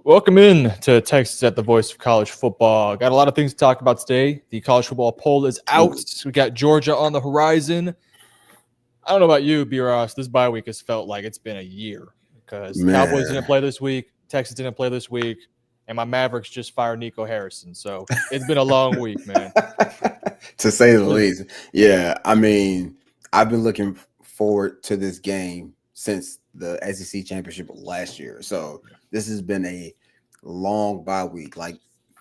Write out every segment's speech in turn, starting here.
Welcome in to Texas at the Voice of College Football. Got a lot of things to talk about today. The college football poll is out. We got Georgia on the horizon. I don't know about you, B. Ross. This bye week has felt like it's been a year because the Cowboys didn't Man, play this week, Texas didn't play this week, and my Mavericks just fired Nico Harrison. So it's been a long week, man. to say the least. Yeah, I mean, I've been looking forward to this game since the SEC championship last year. So this has been a long bye week. Like,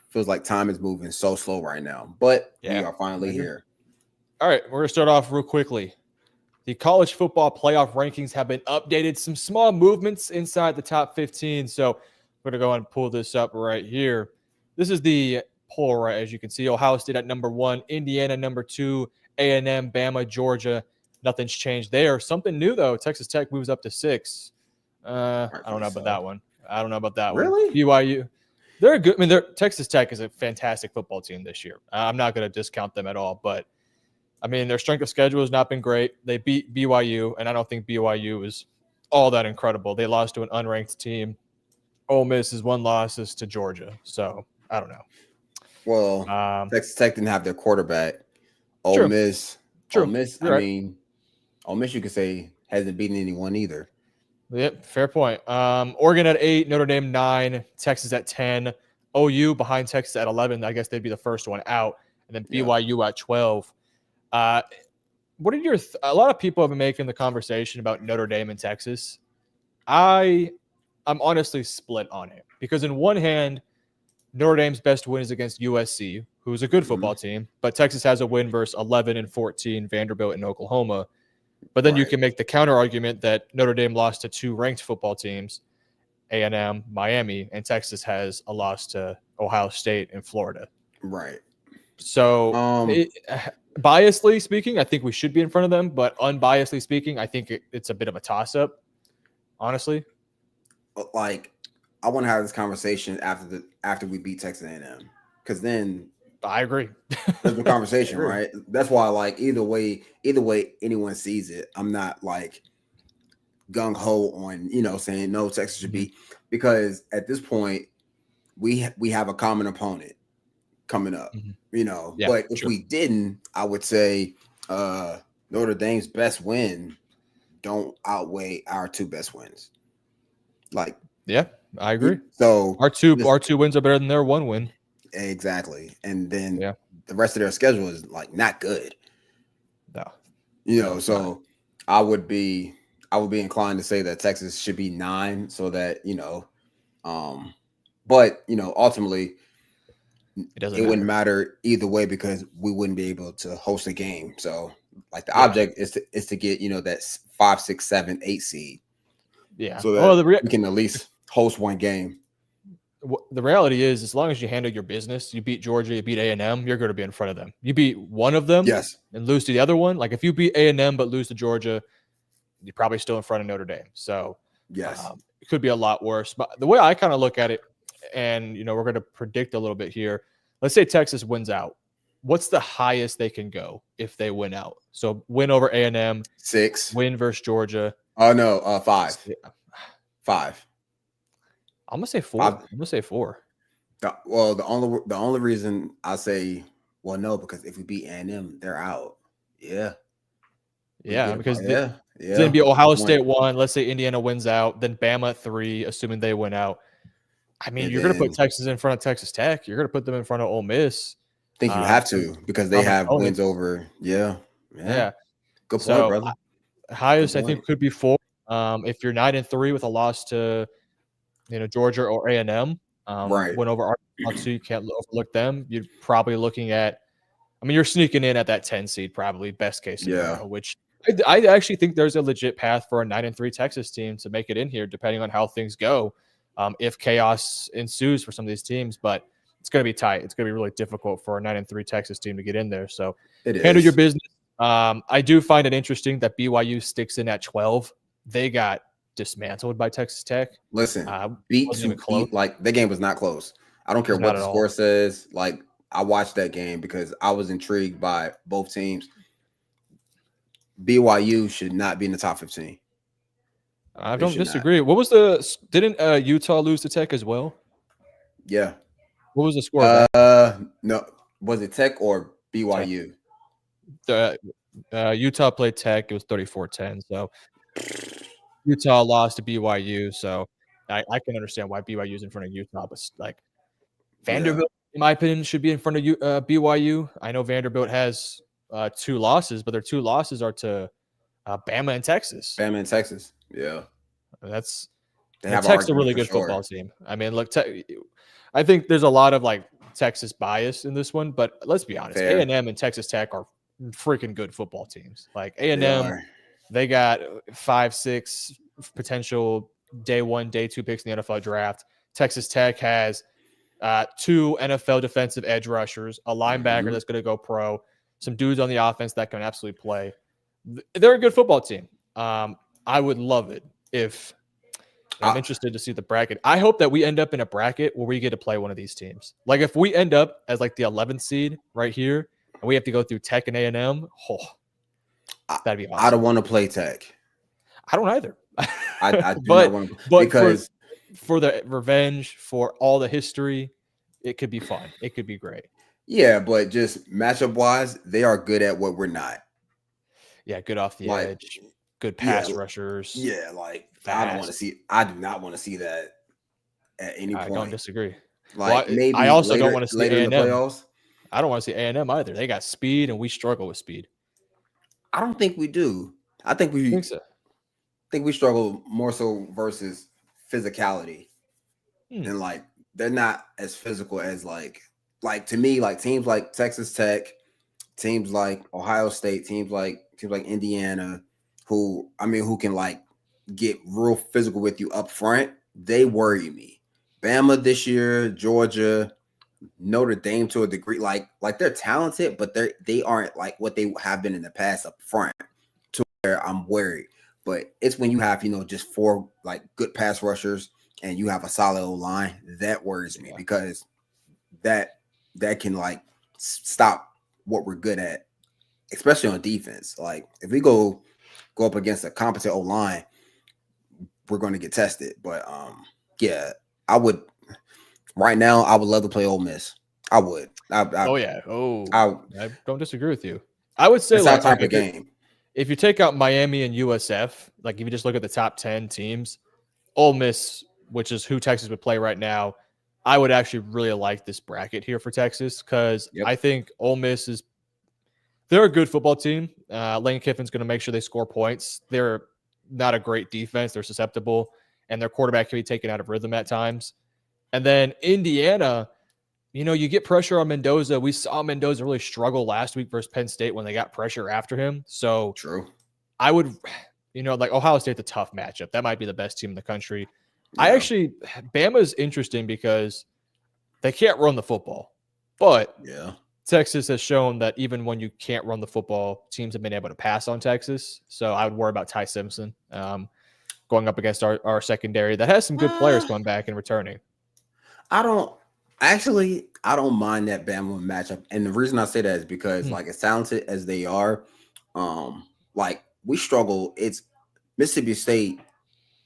feels like time is moving so slow right now, but we Yeah. are finally here. All right, we're going to start off real quickly. The college football playoff rankings have been updated. Some small movements inside the top 15. So we're going to go and pull this up right here. This is the poll, right? As you can see, Ohio State at number 1, Indiana number 2, A&M, Bama, Georgia. Nothing's changed there. Something new, though. Texas Tech moves up to 6. I don't know about that one. I don't know about that one. Really? BYU. They're good. I mean, Texas Tech is a fantastic football team this year. I'm not going to discount them at all, but I mean, their strength of schedule has not been great. They beat BYU, and I don't think BYU is all that incredible. They lost to an unranked team. Ole Miss is one loss is to Georgia. So I don't know. Well, Texas Tech didn't have their quarterback. Ole True. Miss, True. Ole Miss. You're I right. mean, Ole Miss, you could say hasn't beaten anyone either. Yep, fair point. Oregon at 8, Notre Dame 9, Texas at 10, OU behind Texas at 11. I guess they'd be the first one out, and then BYU at 12. What are your a lot of people have been making the conversation about Notre Dame and Texas. I'm honestly split on it because in one hand, Notre Dame's best win is against USC, who's a good football team, but Texas has a win versus 11 and 14 Vanderbilt and Oklahoma. But then you can make the counter argument that Notre Dame lost to 2 ranked football teams, A&M, Miami, and Texas has a loss to Ohio State and Florida. Right. So, biasly speaking, I think we should be in front of them, but unbiasedly speaking, I think it's a bit of a toss-up, honestly. Like, I want to have this conversation after we beat Texas A&M, because then I agree. there's the conversation, right? That's why, like, either way anyone sees it, I'm not like gung ho on saying no, Texas should be, because at this point we have a common opponent coming up, Yeah, but if we didn't, I would say Notre Dame's best win don't outweigh our 2 best wins. Like, yeah, I agree. So our two wins are better than their 1 win. Exactly. And then the rest of their schedule is like not good. No. So not. I would be inclined to say that Texas should be 9 so that, but ultimately it wouldn't matter either way because we wouldn't be able to host a game. So like the object is to get, that 5, 6, 7, 8 seed. Yeah. So that we can at least host one game. The reality is, as long as you handle your business, you beat Georgia, you beat A&M, you're going to be in front of them. You beat one of them and lose to the other one. Like if you beat A&M but lose to Georgia, you're probably still in front of Notre Dame. So it could be a lot worse. But the way I kind of look at it, and, we're going to predict a little bit here. Let's say Texas wins out. What's the highest they can go if they win out? So win over A&M. 6. Win versus Georgia. Oh, no, 5. 5. I'm gonna say 4. I'm gonna say 4. Well, the only reason I say because if we beat A&M, they're out. Yeah, because it's gonna be Ohio State 1. Let's say Indiana wins out, then Bama 3, assuming they win out. I mean, you're gonna put Texas in front of Texas Tech. You're gonna put them in front of Ole Miss. I think you have to because they have wins over. Yeah. Good point, brother. Highest I think could be 4. If you're 9-3 with a loss to Georgia or A&M, went over Arkansas, so you can't overlook them. You're probably looking at, you're sneaking in at that 10 seed, probably best case scenario, which I actually think there's a legit path for a 9-3 Texas team to make it in here, depending on how things go. If chaos ensues for some of these teams, but it's going to be tight. It's going to be really difficult for a 9-3 Texas team to get in there. So handle your business. I do find it interesting that BYU sticks in at 12. They got dismantled by Texas Tech. Listen, beat like the game was not close. I don't care what the score says. Like I watched that game because I was intrigued by both teams. BYU should not be in the top 15. I don't disagree. What was didn't Utah lose to Tech as well? Yeah. What was the score of No, was it Tech or that? BYU? Utah played Tech. It was 34-10. So Utah lost to BYU. So I can understand why BYU is in front of Utah, but like Yeah. Vanderbilt, in my opinion, should be in front of BYU. I know Vanderbilt has 2 losses, but their 2 losses are to Bama and Texas. Bama in Texas. Yeah. That's They and have an Tech's a argument really for good football sure. team. I mean, look, I think there's a lot of like Texas bias in this one, but let's be honest, Fair. A&M and Texas Tech are freaking good football teams. Like They A&M, are. they got 5, 6 potential day 1, day 2 picks in the NFL draft. Texas Tech has 2 NFL defensive edge rushers, a linebacker that's going to go pro, some dudes on the offense that can absolutely play. They're a good football team. I would love it if I'm interested to see the bracket. I hope that we end up in a bracket where we get to play one of these teams. Like if we end up as like the 11th seed right here, and we have to go through Tech and A&M, that'd be awesome. I don't want to play Tech. I don't either. I do not want to, because for the revenge, for all the history, it could be fun. It could be great. Yeah, but just matchup wise, they are good at what we're not. Yeah, good off the edge, good pass rushers. Yeah, like fast. I do not want to see that at any point. I don't disagree. Like maybe I also later, don't want to see later in the A&M. playoffs. I don't want to see A&M either. They got speed, and we struggle with speed. I don't think we do. I think we so. think we struggle more so versus physicality. And like they're not as physical as like to me, like teams like Texas Tech, teams like Ohio State, teams like Indiana, who can like get real physical with you up front. They worry me. Bama this year, Georgia, Notre Dame to a degree, like they're talented, but they aren't like what they have been in the past up front. To where I'm worried. But it's when you have just 4 like good pass rushers and you have a solid line that worries me, because that can like stop what we're good at, especially on defense. Like if we go up against a competent O line, we're going to get tested. But yeah, I would right now. I would love to play Ole Miss. I would. I don't disagree with you. I would say that type of game. If you take out Miami and USF, like if you just look at the top 10 teams, Ole Miss, which is who Texas would play right now, I would actually really like this bracket here for Texas, because I think Ole Miss they're a good football team. Lane Kiffin's going to make sure they score points. They're not a great defense. They're susceptible, and their quarterback can be taken out of rhythm at times. And then Indiana, you get pressure on Mendoza. We saw Mendoza really struggle last week versus Penn State when they got pressure after him. So true. I would, like Ohio State's a tough matchup. That might be the best team in the country. Yeah. Bama's interesting because they can't run the football, but Texas has shown that even when you can't run the football, teams have been able to pass on Texas. So I would worry about Ty Simpson going up against our secondary that has some good players coming back and returning. I don't mind that Bama matchup. And the reason I say that is because like as talented as they are, like we struggle. It's Mississippi State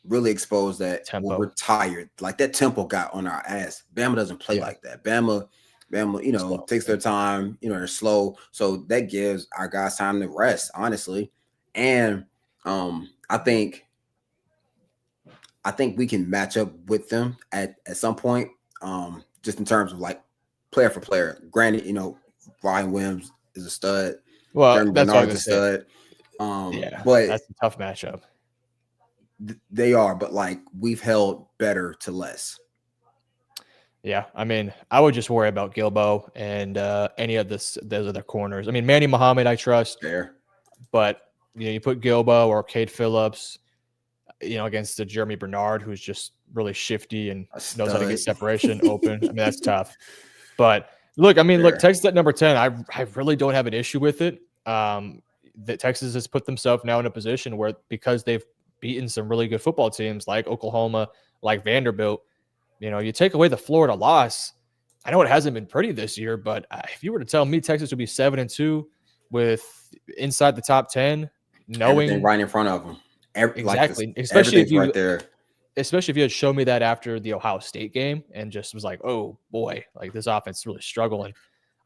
really exposed that we're tired. Like that tempo got on our ass. Bama doesn't play like that. Bama, slow, takes their time, they're slow. So that gives our guys time to rest, honestly. And I think we can match up with them at some point. Just in terms of like player for player. Granted, Ryan Williams is a stud. Well, Jeremy that's Bernard's a stud. But that's a tough matchup. They are, but like we've held better to less. Yeah, I mean, I would just worry about Gilbo and any of those other corners. I mean, Manny Muhammad, I trust. Fair. But you put Gilbo or Cade Phillips, against the Jeremy Bernard, who's just really shifty and knows how to get separation open. I mean, that's tough. But look, Texas at number 10, I really don't have an issue with it. That Texas has put themselves now in a position where, because they've beaten some really good football teams like Oklahoma, like Vanderbilt, you take away the Florida loss. I know it hasn't been pretty this year, but if you were to tell me Texas would be 7-2 with inside the top 10, knowing everything right in front of them. Exactly. Especially if you right there. especially if you had shown me that after the Ohio State game and just was like, oh boy, like this offense is really struggling,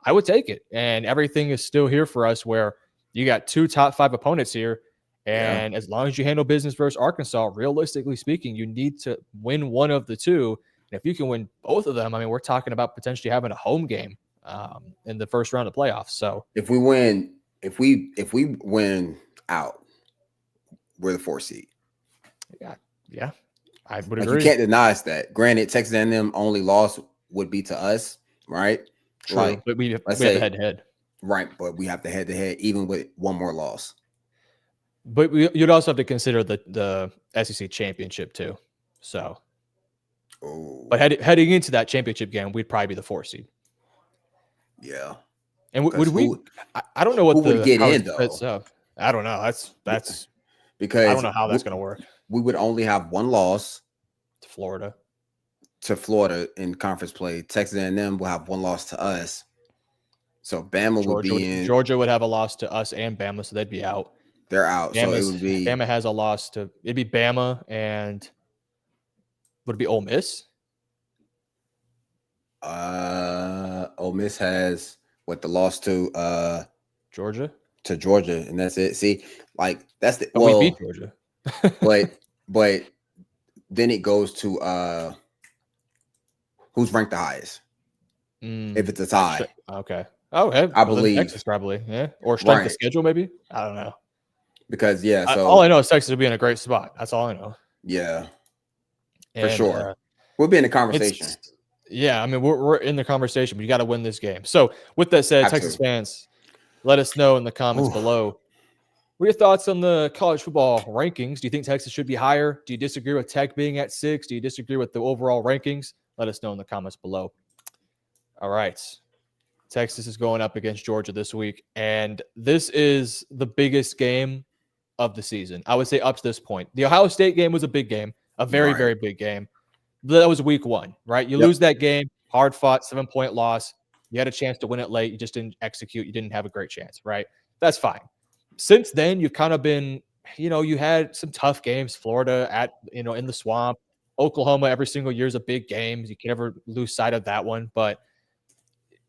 I would take it. And everything is still here for us where you got 2 top 5 opponents here. Yeah. And as long as you handle business versus Arkansas, realistically speaking, you need to win one of the two. And if you can win both of them, I mean, we're talking about potentially having a home game in the first round of playoffs. So if we win out, we're the 4th seed. Yeah, I would Like agree. you can't deny us that. Granted, Texas A&M only loss would be to us, right? True, Like, but we have let's the say head-to-head. Right, but we have the head-to-head even with one more loss. But you'd also have to consider the SEC championship too. So, but heading into that championship game, we'd probably be the 4th seed. Yeah. And would we? I don't know what would get in though. I don't know. That's because I don't know how that's going to work. We would only have one loss to Florida in conference play. Texas A&M will have one loss to us. So Bama would be in. Georgia would have a loss to us and Bama, so they'd be out. They're out. So it would be Bama has a loss to it'd be Bama and would it be Ole Miss? Ole Miss has the loss to Georgia? To Georgia, and that's it. See, like that's the we beat Georgia. but then it goes to who's ranked the highest. If it's a tie. Okay. Oh, yeah. I believe Texas probably. Yeah. Or strength of schedule, maybe. I don't know. Because so all I know is Texas will be in a great spot. That's all I know. Yeah. For sure. We'll be in the conversation. Yeah, I mean we're in the conversation, but you got to win this game. So with that said, Texas fans, let us know in the comments below. What are your thoughts on the college football rankings? Do you think Texas should be higher? Do you disagree with Tech being at 6? Do you disagree with the overall rankings? Let us know in the comments below. All right. Texas is going up against Georgia this week, and this is the biggest game of the season. I would say up to this point. The Ohio State game was a big game, a very, very big game. That was week 1, right? You lose that game, hard-fought, 7-point loss. You had a chance to win it late. You just didn't execute. You didn't have a great chance, right? That's fine. Since then, you've kind of been, you had some tough games. Florida in the swamp. Oklahoma every single year is a big game. You can never lose sight of that one.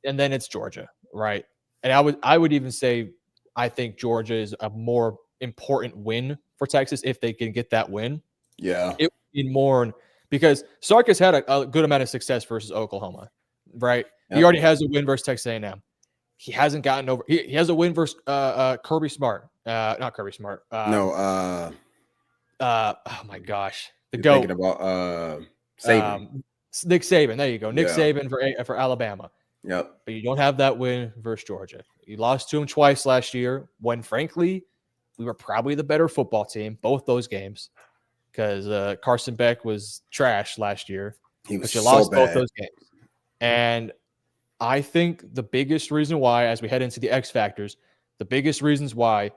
And then it's Georgia, right? And I would even say I think Georgia is a more important win for Texas if they can get that win. Yeah. It would be more because Sark has had a good amount of success versus Oklahoma, right? Yep. He already has a win versus Texas A&M. He hasn't gotten over. He has a win versus Kirby Smart. Not Kirby Smart. Oh my gosh, the GOAT. Thinking about Saban. Nick Saban. There you go. Nick Saban for Alabama. Yep. But you don't have that win versus Georgia. You lost to him twice last year. When frankly, we were probably the better football team both those games because Carson Beck was trash last year. But you lost both those games, and I think the biggest reason why, as we head into the X factors, the biggest reasons why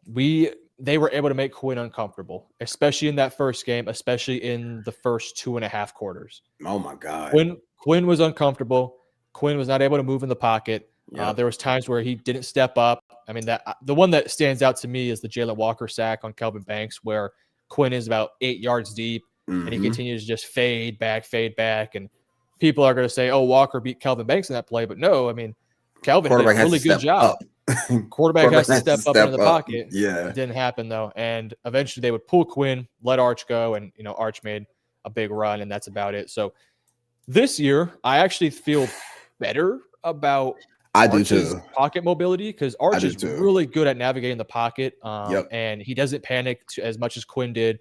they were able to make Quinn uncomfortable, especially in that first game, especially in the first 2.5 quarters. Oh my God. Quinn was uncomfortable. Quinn was not able to move in the pocket. Yep. There was times where he didn't step up. I mean, the one that stands out to me is the Jalen Walker sack on Kelvin Banks, where Quinn is about 8 yards deep and he continues to just fade back. And people are going to say, oh, Walker beat Kelvin Banks in that play. But no, I mean, Kelvin did a really good job. Quarterback has to step up into the pocket. Yeah. It didn't happen, though. And eventually they would pull Quinn, let Arch go, and, Arch made a big run, and that's about it. So this year, I actually feel better about Arch's pocket mobility because Arch is really good at navigating the pocket, and he doesn't panic as much as Quinn did.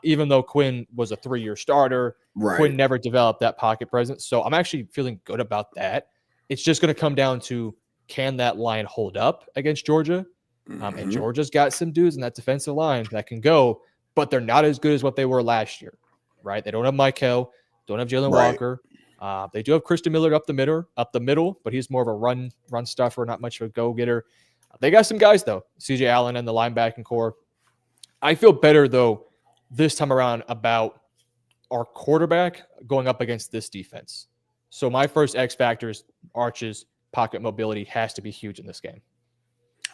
Even though Quinn was a 3-year starter, Quinn never developed that pocket presence. So I'm actually feeling good about that. It's just going to come down to, can that line hold up against Georgia? And Georgia's got some dudes in that defensive line that can go, but they're not as good as what they were last year, right? They don't have Michael, don't have Jalen Walker. They do have Christian Miller up the middle, but he's more of a run stuffer, not much of a go-getter. They got some guys, though. CJ Allen and the linebacking core. I feel better, though, this time around about our quarterback going up against this defense. So my first X factor is Arch's pocket mobility has to be huge in this game.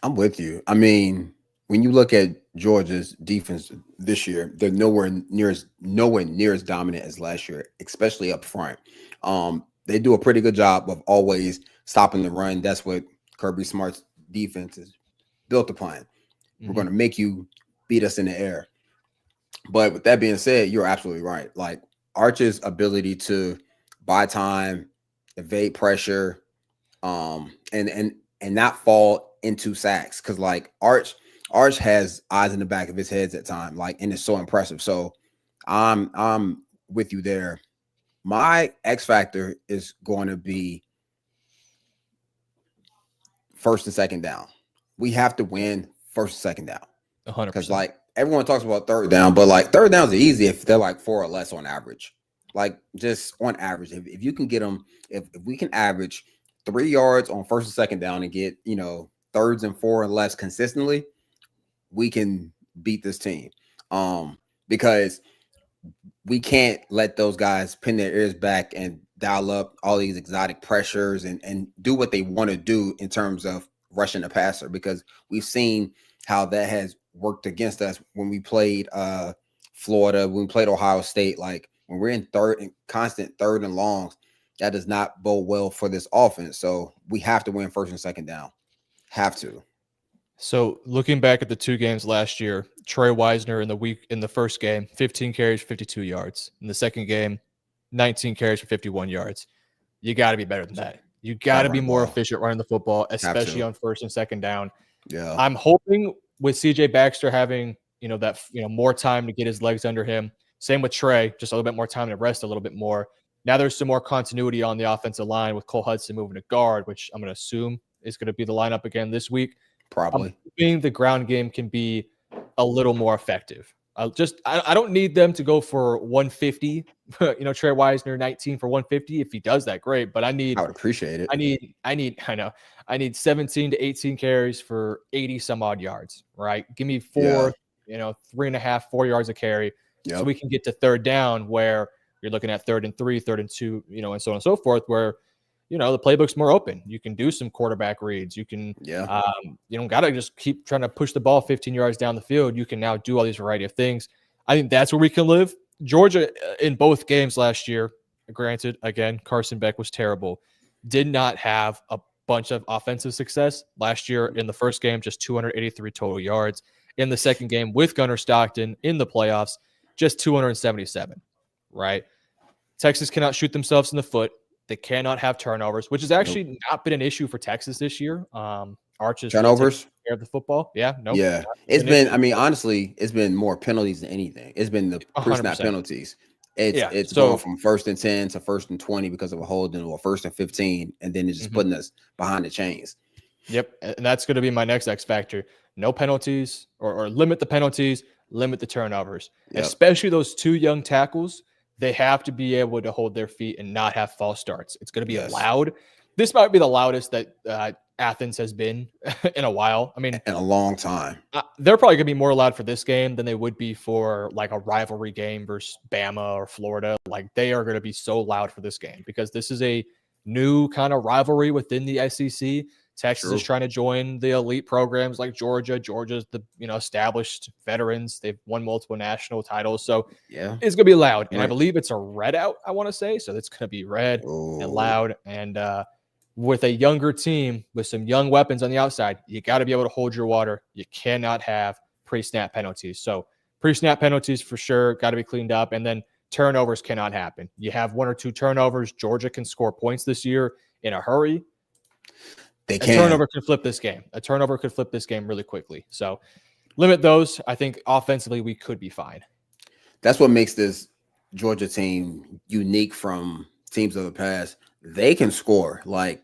I'm with you. I mean, when you look at Georgia's defense this year, they're nowhere near as dominant as last year, especially up front. They do a pretty good job of always stopping the run. That's what Kirby Smart's defense is built upon. We're going to make you beat us in the air. But with that being said, you're absolutely right. Like Arch's ability to buy time, evade pressure, and not fall into sacks. Cause like Arch has eyes in the back of his head at time, like, and it's so impressive. So I'm with you there. My X factor is going to be first and second down. We have to win first and second down. 100%. Because like everyone talks about third down, but like third downs are easy if they're like 4 or less on average. Like just on average, if you can get them, if we can average 3 yards on first and second down and get, thirds and 4 and less consistently, we can beat this team. Because we can't let those guys pin their ears back and dial up all these exotic pressures and do what they want to do in terms of rushing the passer, because we've seen how that has worked against us when we played Florida, when we played Ohio State. Like when we're in constant third and longs, that does not bode well for this offense. So we have to win first and second down. Have to. So looking back at the 2 games last year, Troy Wisner in the first game, 15 carries, 52 yards. In the second game, 19 carries for 51 yards. You got to be better than that. You got to be more efficient running the football, especially on first and second down. Yeah. I'm hoping with CJ Baxter having, more time to get his legs under him. Same with Trey, just a little bit more time to rest a little bit more. Now there's some more continuity on the offensive line with Cole Hudson moving to guard, which I'm going to assume is going to be the lineup again this week. Probably. I'm hoping the ground game can be a little more effective. I don't need them to go for 150. Trey Wisner 19 for 150. If he does that, great. But I would appreciate it. I need 17 to 18 carries for 80 some odd yards. Right? Give me 3.5, 4 yards a carry, so we can get to third down where you're looking at 3rd and 3, 3rd and 2, and so on and so forth, where the playbook's more open. You can do some quarterback reads. You can, you don't got to just keep trying to push the ball 15 yards down the field. You can now do all these variety of things. I think that's where we can live. Georgia in both games last year, granted, again, Carson Beck was terrible, did not have a bunch of offensive success last year. In the first game, just 283 total yards. In the second game with Gunnar Stockton in the playoffs, just 277, right? Texas cannot shoot themselves in the foot. They cannot have turnovers, which has actually not been an issue for Texas this year. Arches turnovers care of the football. Yeah, no. Yeah, it's been. I mean, honestly, it's been more penalties than anything. It's been the pre-snap penalties. It's going from 1st and 10 to 1st and 20 because of a holding, or 1st and 15, and then it's just putting us behind the chains. Yep, and that's going to be my next X factor. No penalties, or limit the penalties, limit the turnovers, especially those 2 young tackles. They have to be able to hold their feet and not have false starts. It's going to be loud. This might be the loudest that Athens has been in a while. I mean, in a long time. They're probably going to be more loud for this game than they would be for like a rivalry game versus Bama or Florida. Like they are going to be so loud for this game because this is a new kind of rivalry within the SEC. Texas is trying to join the elite programs like Georgia. Georgia's the established veterans. They've won multiple national titles. So it's going to be loud. And I believe it's a red out, I want to say. So it's going to be red and loud. And with a younger team with some young weapons on the outside, you got to be able to hold your water. You cannot have pre-snap penalties. So pre-snap penalties for sure got to be cleaned up. And then turnovers cannot happen. You have 1 or 2 turnovers. Georgia can score points this year in a hurry. A turnover could flip this game. A turnover could flip this game really quickly. So limit those. I think offensively we could be fine. That's what makes this Georgia team unique from teams of the past. They can score. Like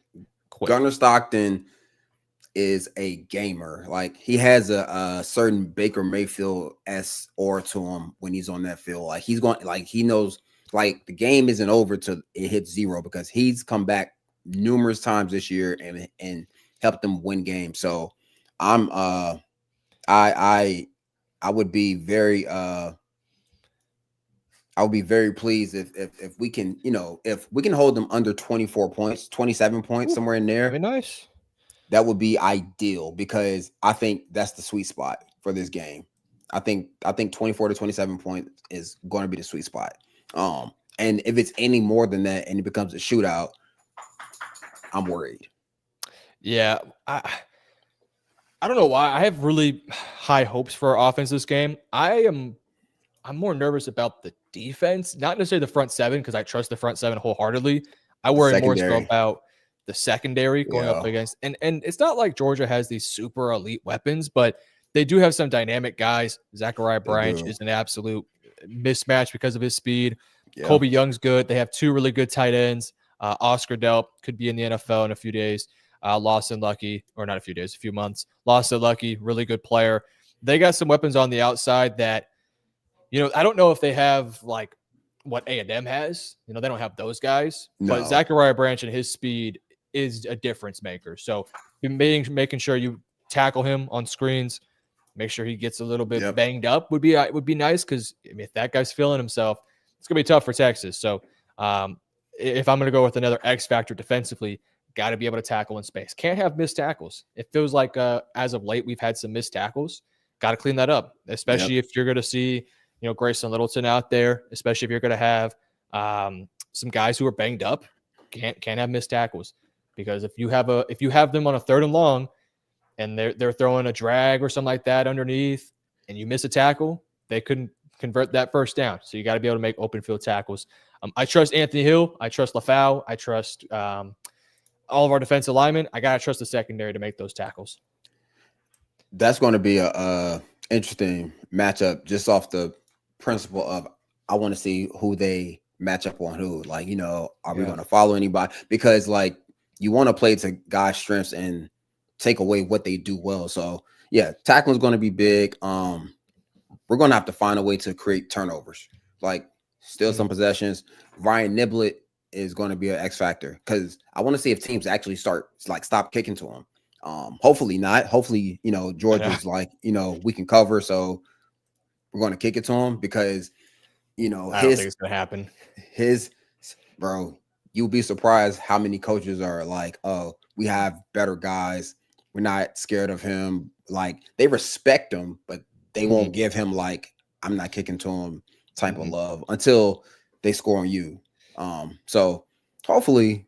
Gunnar Stockton is a gamer. Like he has a certain Baker Mayfield-esque aura to him when he's on that field. Like he's going, like he knows, like the game isn't over till it hits 0 because he's come back numerous times this year and helped them win games. So I'm I would be very pleased if we can, if we can hold them under 24 points, 27 points, somewhere in there. Very nice. That would be ideal because I think that's the sweet spot for this game. I think 24 to 27 points is going to be the sweet spot. And if it's any more than that and it becomes a shootout, I'm worried. Yeah, I don't know why. I have really high hopes for our offense this game. I'm more nervous about the defense, not necessarily the front seven, because I trust the front seven wholeheartedly. I worry more so about the secondary going up against, and it's not like Georgia has these super elite weapons, but they do have some dynamic guys. Zachariah Branch is an absolute mismatch because of his speed. Yeah. Colby Young's good. They have two really good tight ends. Oscar Delp could be in the NFL in a few days. Lawson Lucky, or not a few days, a few months. Lawson Lucky, really good player. They got some weapons on the outside that, I don't know if they have like what A&M has. They don't have those guys. No. But Zachariah Branch and his speed is a difference maker. So making sure you tackle him on screens, make sure he gets a little bit banged up would be nice, because if that guy's feeling himself, it's gonna be tough for Texas. So if I'm gonna go with another X factor defensively, got to be able to tackle in space. Can't have missed tackles. It feels like as of late we've had some missed tackles. Got to clean that up, especially if you're going to see Grayson Littleton out there, especially if you're going to have some guys who are banged up. Can't have missed tackles, because if you have them on a 3rd and long and they're throwing a drag or something like that underneath and you miss a tackle, they couldn't convert that first down. So you got to be able to make open field tackles. I trust Anthony Hill. I trust LaFau. I trust all of our defensive linemen. I got to trust the secondary to make those tackles. That's going to be a interesting matchup, just off the principle of I want to see who they match up on who. Like, are we going to follow anybody? Because, like, you want to play to guys' strengths and take away what they do well. So, yeah, tackling is going to be big. We're going to have to find a way to create turnovers, like steal some possessions. Ryan Niblett is going to be an X factor, because I want to see if teams actually stop kicking to him. Hopefully not. Hopefully, Georgia's like, we can cover, so we're going to kick it to him, because, I don't think it's going to happen. Bro, you'll be surprised how many coaches are like, oh, we have better guys. We're not scared of him. Like, they respect him, but they won't give him like, I'm not kicking to him type of love until they score on you. So hopefully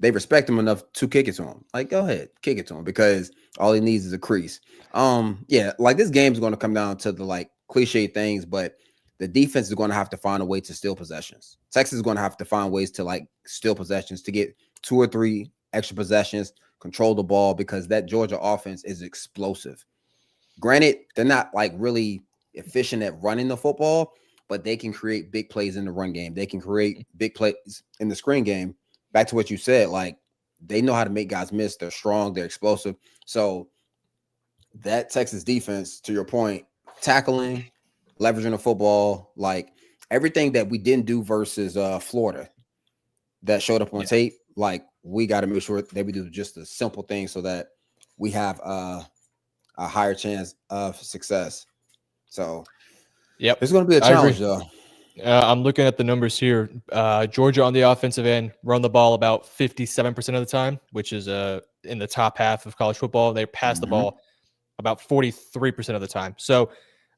they respect him enough to kick it to him. Like, go ahead, kick it to him, because all he needs is a crease. Like, this game is going to come down to the like cliche things, but the defense is going to have to find a way to steal possessions. Texas is going to have to find ways to like steal possessions, to get 2 or 3 extra possessions, control the ball, because that Georgia offense is explosive. Granted, they're not like really efficient at running the football, but they can create big plays in the run game. They can create big plays in the screen game. Back to what you said, like, they know how to make guys miss. They're strong. They're explosive. So that Texas defense, to your point, tackling, leveraging the football, like everything that we didn't do versus Florida that showed up on tape, like, we got to make sure that we do just the simple things so that we have a higher chance of success. So, it's going to be a challenge, though. I'm looking at the numbers here. Georgia on the offensive end run the ball about 57% of the time, which is in the top half of college football. They pass the ball about 43% of the time. So,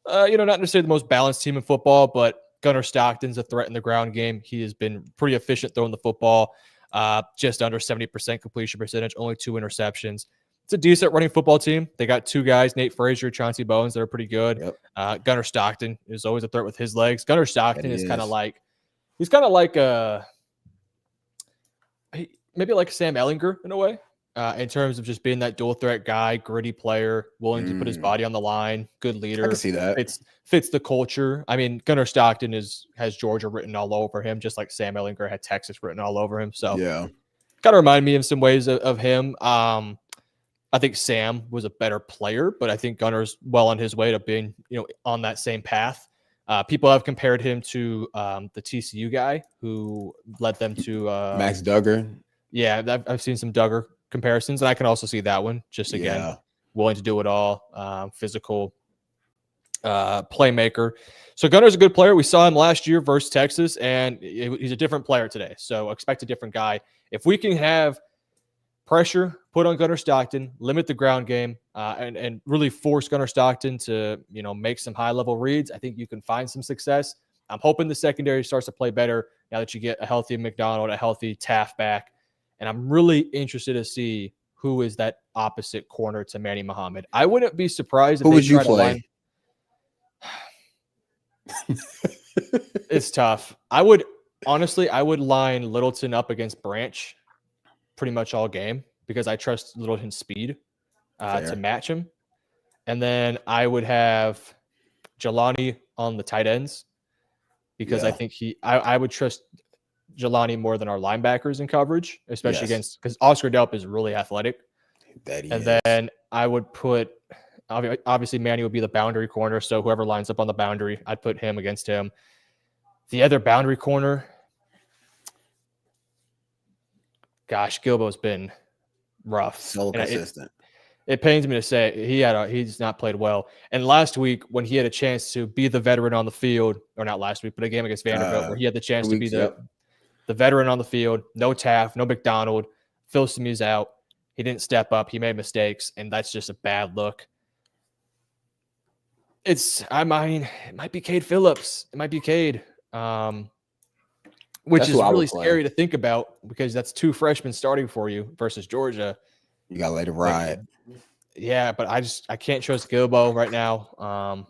not necessarily the most balanced team in football, but Gunnar Stockton's a threat in the ground game. He has been pretty efficient throwing the football, just under 70% completion percentage, only 2 interceptions. It's a decent running football team. They got 2 guys, Nate Frazier, Chauncey Bowens, that are pretty good. Gunnar Stockton is always a threat with his legs. Gunnar Stockton is kind of like, he's kind of like maybe like Sam Ehlinger in a way, in terms of just being that dual threat guy, gritty player, willing to put his body on the line, good leader. I can see that. Fits the culture. I mean, Gunnar Stockton has Georgia written all over him, just like Sam Ehlinger had Texas written all over him. So kind of remind me in some ways of him. I think Sam was a better player, but I think Gunnar's well on his way to being, on that same path. People have compared him to the TCU guy who led them to Max Duggar. Yeah, I've seen some Duggar comparisons, and I can also see that one. Just again, willing to do it all, physical playmaker. So Gunnar's a good player. We saw him last year versus Texas, and he's a different player today. So expect a different guy. If we can have pressure put on Gunnar Stockton, limit the ground game, and really force Gunnar Stockton to, make some high-level reads, I think you can find some success. I'm hoping the secondary starts to play better now that you get a healthy McDonald, a healthy Taft back. And I'm really interested to see who is that opposite corner to Manny Muhammad. I wouldn't be surprised if Who they would you try to play? line. It's tough. I would line Littleton up against Branch pretty much all game because I trust Littleton's speed to match him. And then I would have Jelani on the tight ends because I think I would trust Jelani more than our linebackers in coverage, especially against because Oscar Delp is really athletic. Then I would put obviously Manny would be the boundary corner, so whoever lines up on the boundary, I'd put him against him. The other boundary corner, gosh, Gilbo's been rough. So consistent. It pains me to say he's not played well. And last week when he had a chance to be the veteran on the field, or not last week, but a game against Vanderbilt where he had the chance to be the veteran on the field, no Taft, no McDonald, Phil Samiz out. He didn't step up. He made mistakes, and that's just a bad look. It might be Cade Phillips. It might be Cade, which is really scary to think about because that's 2 freshmen starting for you versus Georgia. You got to let it ride. Yeah, but I can't trust Gilbo right now.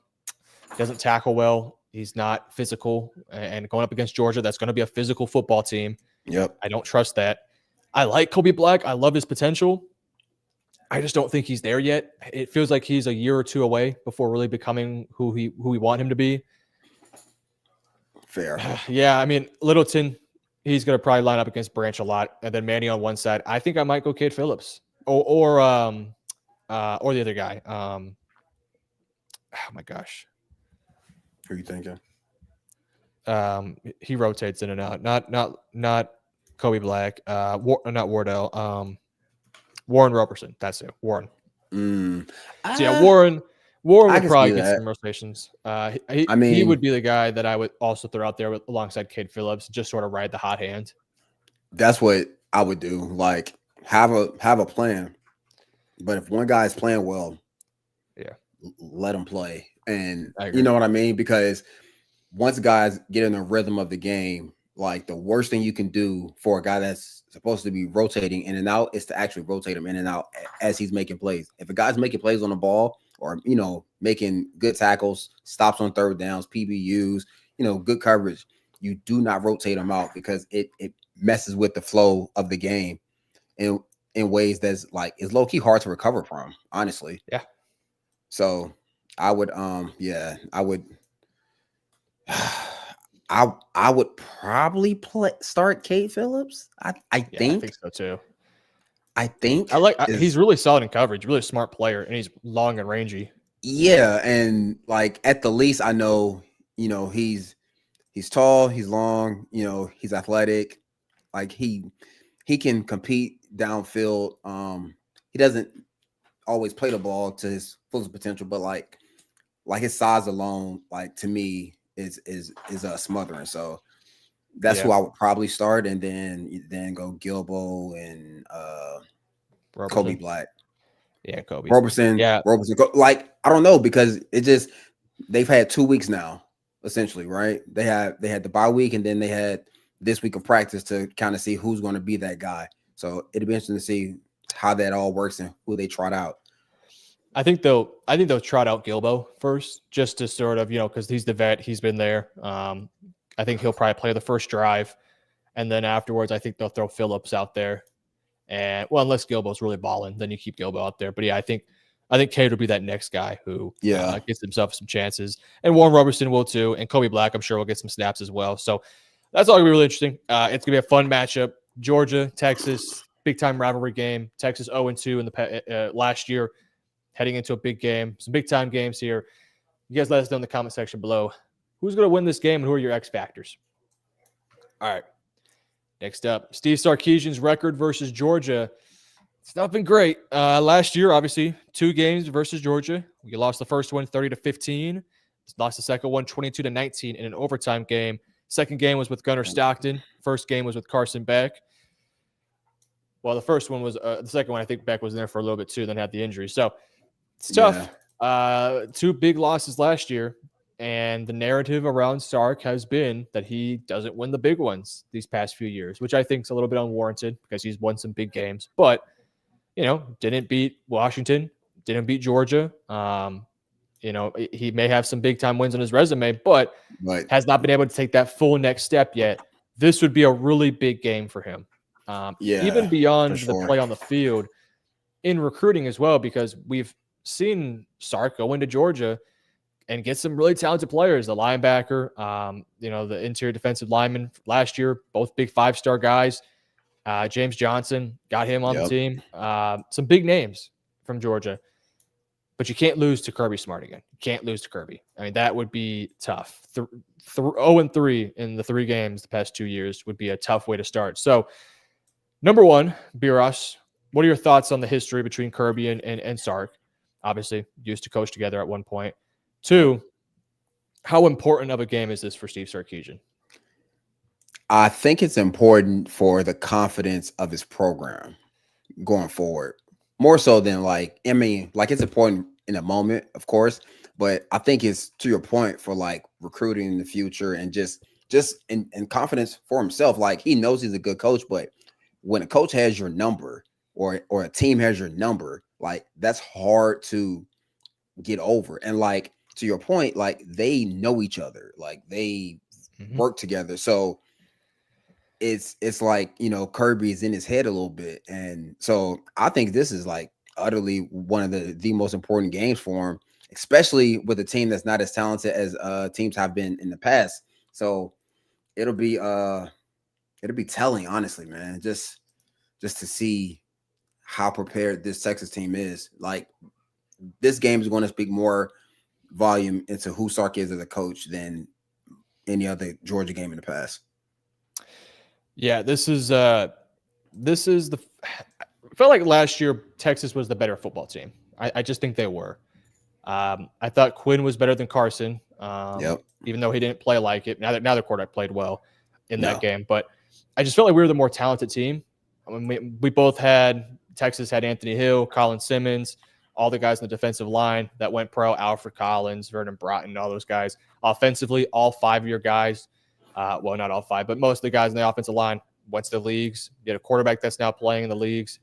Doesn't tackle well. He's not physical. And going up against Georgia, that's going to be a physical football team. Yep. I don't trust that. I like Kobe Black. I love his potential. I just don't think he's there yet. It feels like he's a year or 2 away before really becoming who we want him to be. Fair. Yeah, I mean, Littleton, he's going to probably line up against Branch a lot. And then Manny on one side. I think I might go Cade Phillips or the other guy. Oh my gosh. Who are you thinking? He rotates in and out. Not Kobe Black. Not Wardell. Warren Roberson. That's it. Warren. Warren would probably get some rotations. He would be the guy that I would also throw out there alongside Cade Phillips, just sort of ride the hot hand. That's what I would do. Like have a plan, but if one guy's playing well, let him play. And you know what I mean? Because once guys get in the rhythm of the game, like the worst thing you can do for a guy that's supposed to be rotating in and out is to actually rotate him in and out as he's making plays. If a guy's making plays on the ball or, making good tackles, stops on third downs, PBUs, good coverage, you do not rotate him out because it messes with the flow of the game in ways that's like it's low key hard to recover from, honestly. Yeah. So I would, I would probably start Cade Phillips. I think so too. I think he's really solid in coverage, really smart player, and he's long and rangy. Yeah, and like at the least, I know he's tall, he's long, he's athletic, like he can compete downfield. He doesn't always play the ball to his fullest potential, but like his size alone, like to me, is smothering. So that's who I would probably start, and then go Gilbo and Kobe Black. Yeah, Kobe Roberson. Yeah, Roberson. Like I don't know because they've had 2 weeks now, essentially, right? They had the bye week, and then they had this week of practice to kind of see who's going to be that guy. So it'd be interesting to see how that all works and who they trot out. I think they'll trot out Gilbo first, just to sort of, because he's the vet, he's been there. I think he'll probably play the first drive, and then afterwards, I think they'll throw Phillips out there. And unless Gilbo's really balling, then you keep Gilbo out there. But yeah, I think Cade will be that next guy who gets himself some chances, and Warren Roberson will too, and Kobe Black, I'm sure, will get some snaps as well. So that's all gonna be really interesting. It's gonna be a fun matchup. Georgia, Texas, big time rivalry game. Texas 0-2 in the last year. Heading into a big game, some big time games here. You guys let us know in the comment section below who's going to win this game and who are your X factors. All right. Next up, Steve Sarkisian's record versus Georgia. It's not been great. Last year, obviously, 2 games versus Georgia. We lost the first one 30-15. Lost the second one 22-19 in an overtime game. Second game was with Gunnar Stockton. First game was with Carson Beck. Well, the first one was the second one. I think Beck was in there for a little bit too, then had the injury. So it's Yeah. tough. 2 big losses last year, and the narrative around Sark has been that he doesn't win the big ones these past few years, which I think is a little bit unwarranted because he's won some big games, but didn't beat Washington, didn't beat Georgia. He may have some big time wins on his resume, but But has not been able to take that full next step yet. This would be a really big game for him. Even yeah, for beyond the sure. play on the field, in recruiting as well, because we've seen Sark go into Georgia and get some really talented players. The linebacker, the interior defensive lineman last year, both big 5-star guys. James Johnson, got him on the Yep. team. Some big names from Georgia. But you can't lose to Kirby Smart again. You can't lose to Kirby. I mean, that would be tough. 0-3 in the 3 games the past 2 years would be a tough way to start. So, number one, Biros, what are your thoughts on the history between Kirby and Sark? Obviously, used to coach together at one point. 2, how important of a game is this for Steve Sarkisian? I think it's important for the confidence of his program going forward. More so than it's important in a moment, of course, but I think it's, to your point, for like recruiting in the future and just in confidence for himself. Like, he knows he's a good coach, but when a coach has your number or a team has your number, like, that's hard to get over. And like, to your point, like, they know each other, like they work together. So it's like, Kirby is in his head a little bit. And so I think this is like utterly one of the most important games for him, especially with a team that's not as talented as teams have been in the past. So it'll be telling, honestly, man, just to see how prepared this Texas team is. Like, this game is going to speak more volume into who Sark is as a coach than any other Georgia game in the past. Yeah, this is I felt like last year Texas was the better football team. I just think they were. I thought Quinn was better than Carson. Even though he didn't play like it. Now the quarterback played well in that game, but I just felt like we were the more talented team. I mean, we both had Texas had Anthony Hill, Colin Simmons, all the guys in the defensive line that went pro, Alfred Collins, Vernon Broughton, all those guys. Offensively, all 5 of your guys. Well, not all 5, but most of the guys in the offensive line went to the leagues. You had a quarterback that's now playing in the leagues.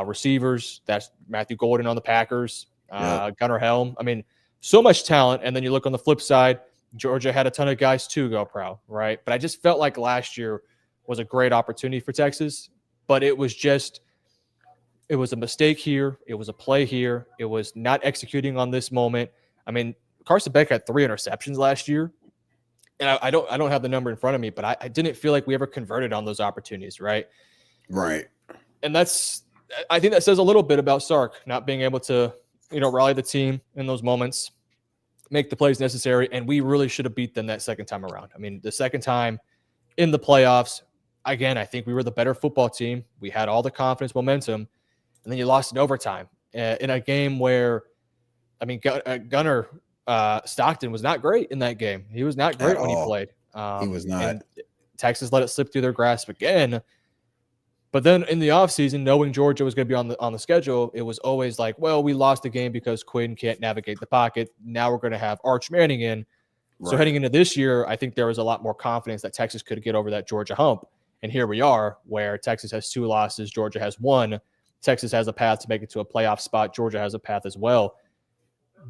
Receivers, that's Matthew Golden on the Packers. Gunnar Helm. I mean, so much talent. And then you look on the flip side, Georgia had a ton of guys too go pro, right? But I just felt like last year was a great opportunity for Texas, but it was a mistake here. It was a play here. It was not executing on this moment. I mean, Carson Beck had 3 interceptions last year. And I don't have the number in front of me, but I didn't feel like we ever converted on those opportunities, right? Right. And I think that says a little bit about Sark not being able to, rally the team in those moments, make the plays necessary, and we really should have beat them that second time around. I mean, the second time in the playoffs, again, I think we were the better football team. We had all the confidence, momentum, and then you lost in overtime in a game where, I mean, Gunnar Stockton was not great in that game. He was not great when he played. He was not. And Texas let it slip through their grasp again. But then in the offseason, knowing Georgia was going to be on the schedule, it was always like, well, we lost the game because Quinn can't navigate the pocket. Now we're going to have Arch Manning in. Right. So heading into this year, I think there was a lot more confidence that Texas could get over that Georgia hump. And here we are, where Texas has 2 losses, Georgia has 1. Texas has a path to make it to a playoff spot. Georgia has a path as well.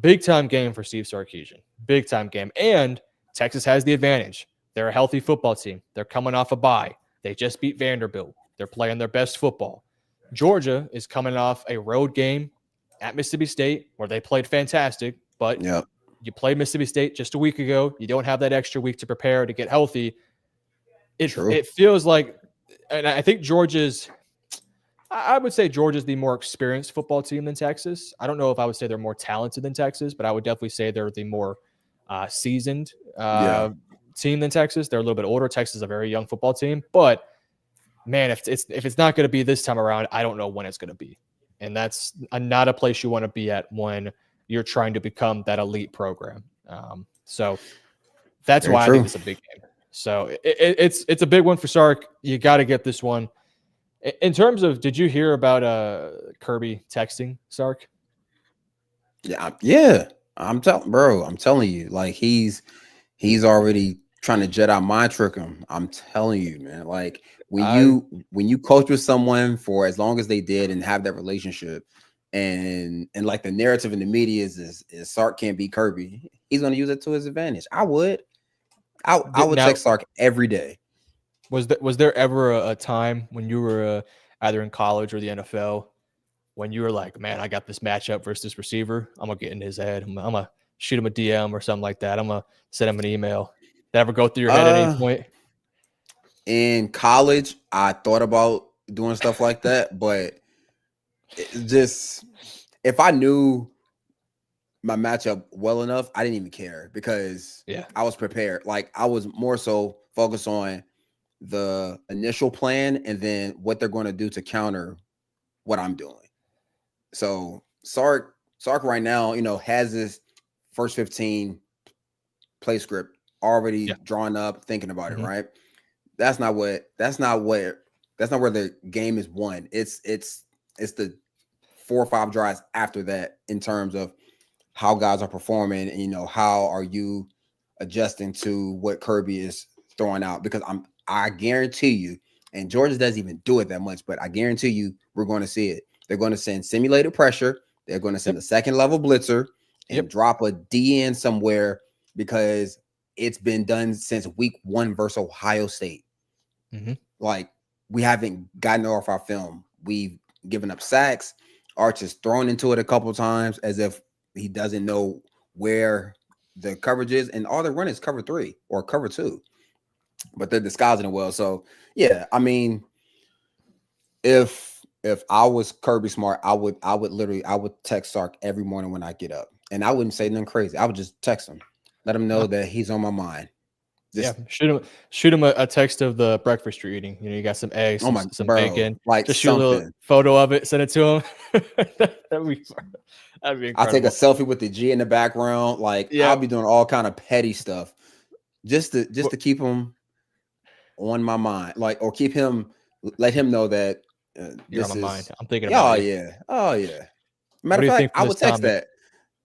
Big time game for Steve Sarkisian. Big time game. And Texas has the advantage. They're a healthy football team. They're coming off a bye. They just beat Vanderbilt. They're playing their best football. Georgia is coming off a road game at Mississippi State where they played fantastic, but you played Mississippi State just a week ago. You don't have that extra week to prepare to get healthy. It feels like, and I think I would say Georgia's the more experienced football team than Texas. I don't know if I would say they're more talented than Texas, but I would definitely say they're the more seasoned team than Texas. They're a little bit older. Texas is a very young football team, but man, if it's not going to be this time around, I don't know when it's going to be. And that's not a place you want to be at when you're trying to become that elite program. So that's why I think it's a big game. So it's a big one for Sark. You got to get this one. In terms of, did you hear about Kirby texting Sark? Yeah. I'm telling you, like he's already trying to Jedi mind trick him. I'm telling you, man. Like when I you coach with someone for as long as they did and have that relationship, and like the narrative in the media is Sark can't beat Kirby. He's gonna use it to his advantage. I would now text Sark every day. was there ever a time when you were either in college or the NFL when you were like, man, I got this matchup versus this receiver. I'm gonna get in his head. I'm gonna shoot him a DM or something like that. I'm gonna send him an email. Did that ever go through your head at any point? In college, I thought about doing stuff like that, but it just if I knew my matchup well enough, I didn't even care because Yeah. I was prepared. Like I was more so focused on the initial plan and then what they're going to do to counter what I'm doing. So Sark right now, has this first 15 play script already Yeah. drawn up, thinking about it, Mhm. right? That's not where the game is won. It's the 4 or 5 drives after that in terms of how guys are performing and how are you adjusting to what Kirby is throwing out, because I guarantee you, and Georgia doesn't even do it that much, but I guarantee you we're going to see it. They're going to send simulated pressure. They're going to send a second level blitzer and drop a DN somewhere because it's been done since week 1 versus Ohio State. Mhm. Like we haven't gotten off our film. We've given up sacks. Arch has thrown into it a couple times as if he doesn't know where the coverage is, and all they're running is cover 3 or cover 2, but they're disguising it well. So yeah, I mean, if I was Kirby Smart, I would text Sark every morning when I get up, and I wouldn't say nothing crazy. I would just text him, let him know that he's on my mind. Yeah, shoot him a text of the breakfast you're eating. You got some eggs, Oh my some bro, bacon. like Just shoot a little something. photo of it, send it to him. that'd be I'll take a incredible. selfie with the G in the background. Like Yeah, I'll be doing all kind of petty stuff just to keep him on my mind, like, or let him know that you're on this my mind. is. I'm thinking about Oh you. yeah, oh yeah. What Matter do of you fact, think from I this would text comment? that.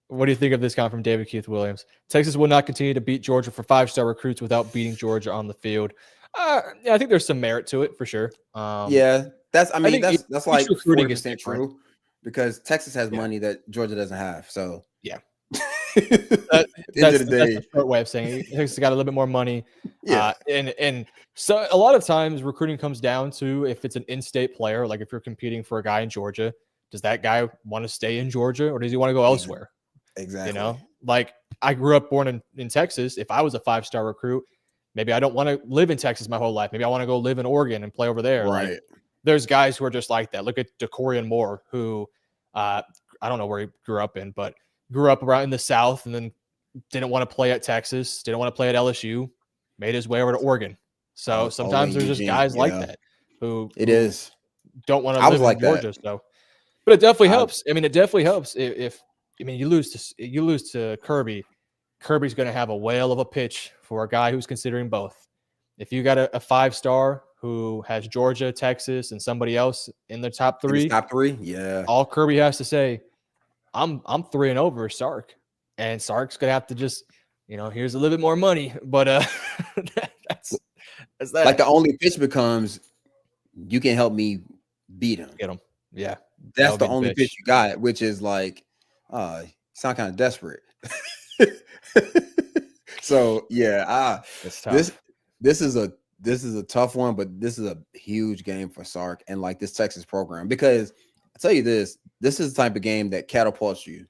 What do you think of this comment from David Keith Williams? Texas will not continue to beat Georgia for 5-star recruits without beating Georgia on the field. Yeah, I think there's some merit to it for sure. Yeah, that's. I I mean, think that's each like recruiting is 40% different. true, because Texas has Yeah, money that Georgia doesn't have. So yeah. at the end of the That's a day, short way of saying it. Texas got a little bit more money, yeah, and so a lot of times recruiting comes down to if it's an in-state player, like if you're competing for a guy in Georgia, does that guy want to stay in Georgia or does he want to go ex- elsewhere? exactly. Like I grew up born in Texas. If I was a 5-star recruit, maybe I don't want to live in Texas my whole life. Maybe I want to go live in Oregon and play over there. Like Right. there's guys who are just like that. Look at DeCorian Moore, who I don't know where he grew up in, but grew up around in the South and then didn't want to play at Texas, didn't want to play at LSU, made his way over to Oregon. So All the way sometimes in there's just Eugene. guys like Yeah, that who it is. don't want to I was live in like that. Georgia. So, but it definitely I helps. I mean, it definitely helps if I mean you lose to Kirby. Kirby's going to have a whale of a pitch for a guy who's considering both. If you got a 5-star who has Georgia, Texas, and somebody else in the top in his 3, top 3. Yeah, all Kirby has to say, I'm 3-0 over Sark, and Sark's gonna have to just, here's a little bit more money, but that's like that. the only pitch becomes, you can help me beat him. Get him, yeah. That That's would the be the only pitch pitch. you got, which is like, you sound kind of desperate. So yeah, It's this tough. this is a tough one, but this is a huge game for Sark and like this Texas program, because I tell you this is the type of game that catapults you